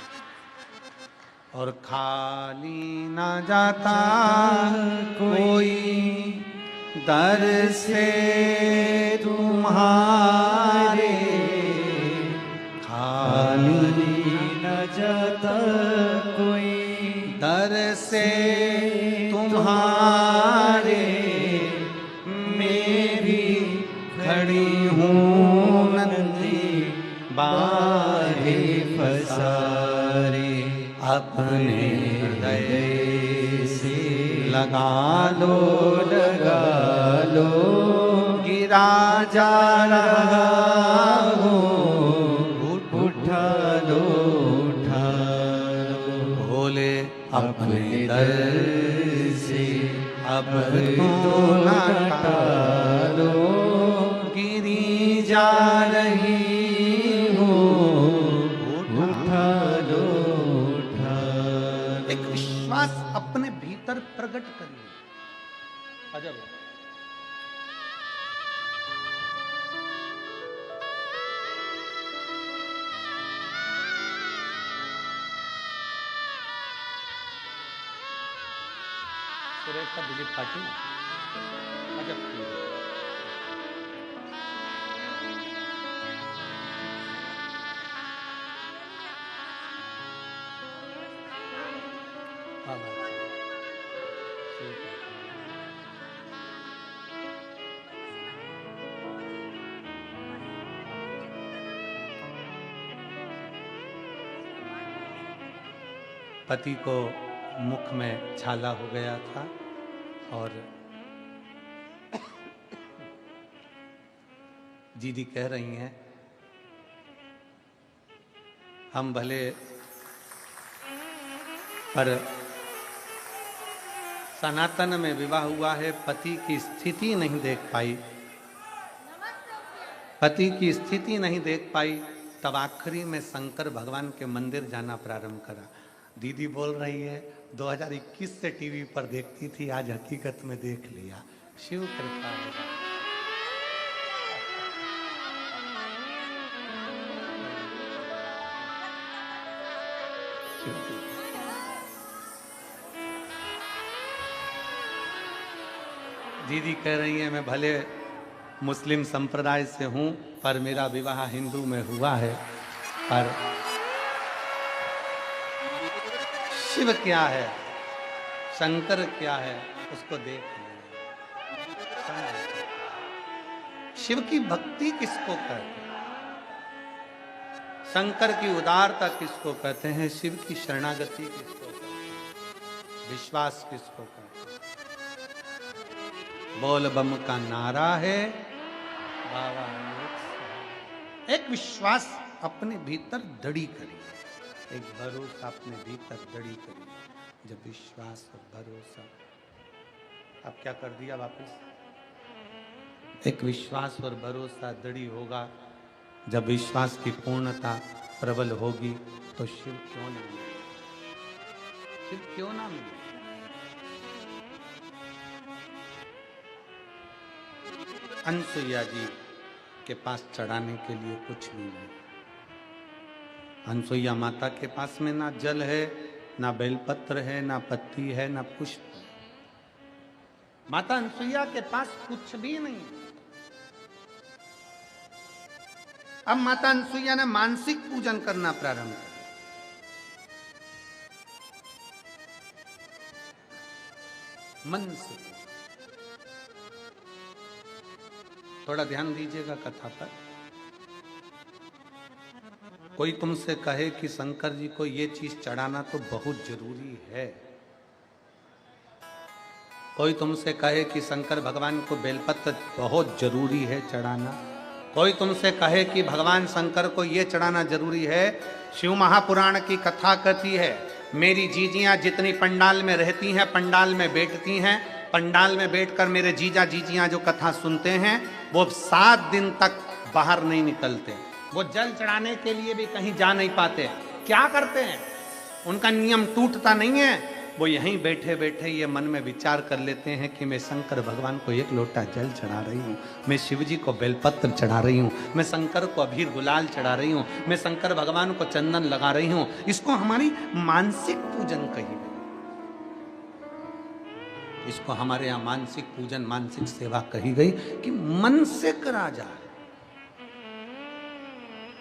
और खाली ना जाता कोई दर से तुम्हारे, खाली न जाता कोई दर से तुम्हारे, खड़ी हूँ नंदी बाहे पसारे, अपने हृदय से लगा लो, लगा लो, गिरा जा रहा हो, उठा लो, उठा लो, भोले अपने दर से अब तो ना टालो, गिरी जा रही हो, उठा लो, उठा लो। एक विश्वास अपने भीतर प्रकट करिए। अजब है। सुरेखा दिलीप पाटिल, अजब की पति को मुख में छाला हो गया था और दीदी कह रही हैं हम भले पर सनातन में विवाह हुआ है, पति की स्थिति नहीं देख पाई, पति की स्थिति नहीं देख पाई, तब आखिरी में शंकर भगवान के मंदिर जाना प्रारंभ करा। दीदी बोल रही है 2021 से टीवी पर देखती थी, आज हकीकत में देख लिया। शिव कृपा है। दीदी कह रही है मैं भले मुस्लिम संप्रदाय से हूं पर मेरा विवाह हिंदू में हुआ है, पर शिव क्या है, शंकर क्या है उसको देख लिया। शिव की भक्ति किसको कहते हैं, शंकर की उदारता किसको कहते हैं, शिव की शरणागति किसको कहते हैं, विश्वास किसको कहते हैं। बोल बम का नारा है बाबा, एक विश्वास अपने भीतर दड़ी करिए, एक भरोसा अपने भीतर दड़ी करिए। जब विश्वास और भरोसा, अब क्या कर दिया वापस, एक विश्वास और भरोसा दड़ी होगा। जब विश्वास की पूर्णता प्रबल होगी तो शिव क्यों ना मिले, शिव क्यों ना मिले। अनसुईया जी के पास चढ़ाने के लिए कुछ भी नहीं। अनसुईया माता के पास में ना जल है, ना बेलपत्र है, ना पत्ती है, ना पुष्प। माता अनसुईया के पास कुछ भी नहीं। अब माता अनसुईया ने मानसिक पूजन करना प्रारंभ किया। मन से थोड़ा ध्यान दीजिएगा कथा पर। कोई तुमसे कहे कि शंकर जी को ये चीज चढ़ाना तो बहुत जरूरी है, कोई तुमसे कहे कि शंकर भगवान को बेलपत्र बहुत जरूरी है चढ़ाना, कोई तुमसे कहे कि भगवान शंकर को ये चढ़ाना जरूरी है। शिव महापुराण की कथा कहती है मेरी जीजियां जितनी पंडाल में रहती हैं, पंडाल में बैठती हैं, पंडाल में बैठकर मेरे जीजा जीजियां जो कथा सुनते हैं वो 7 दिन तक बाहर नहीं निकलते। वो जल चढ़ाने के लिए भी कहीं जा नहीं पाते। क्या करते हैं, उनका नियम टूटता नहीं है, वो यहीं बैठे बैठे ये मन में विचार कर लेते हैं कि मैं शंकर भगवान को 1 लोटा जल चढ़ा रही हूँ, मैं शिव जी को बेलपत्र चढ़ा रही हूँ, मैं शंकर को अबीर गुलाल चढ़ा रही हूँ, मैं शंकर भगवान को चंदन लगा रही हूँ। इसको हमारी मानसिक पूजन कही गई, इसको हमारे यहाँ मानसिक पूजन, मानसिक सेवा कही गई कि मन से करा जाए।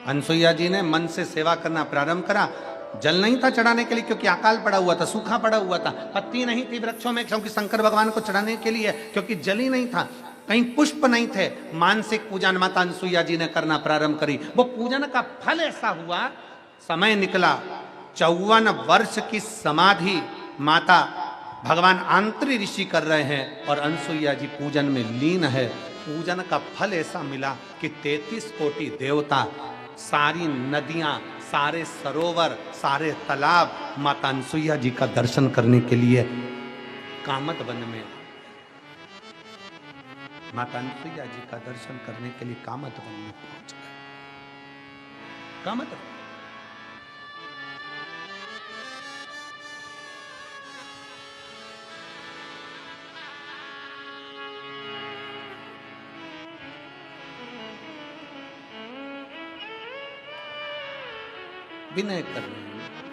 अनसुईया जी ने मन से सेवा करना प्रारंभ करा। जल नहीं था चढ़ाने के लिए क्योंकि अकाल पड़ा हुआ था, सूखा पड़ा हुआ था, पत्ती नहीं थी वृक्षों में क्योंकि शंकर भगवान को चढ़ाने के लिए, क्योंकि जल ही नहीं था, कहीं पुष्प नहीं थे। मानसिक पूजन माता अनसुईया जी ने करना प्रारंभ करी। वो पूजन का फल ऐसा हुआ, समय निकला 54 वर्ष की समाधि माता भगवान आंतरी ऋषि कर रहे हैं और अनसुईया जी पूजन में लीन है। पूजन का फल ऐसा मिला कि 33 कोटि देवता, सारी नदियां, सारे सरोवर, सारे तालाब माता अनसुईया जी का दर्शन करने के लिए कामत वन में, माता अनसुईया जी का दर्शन करने के लिए कामत वन में पहुंच गए। कामत वन विनय कर रहे हैं।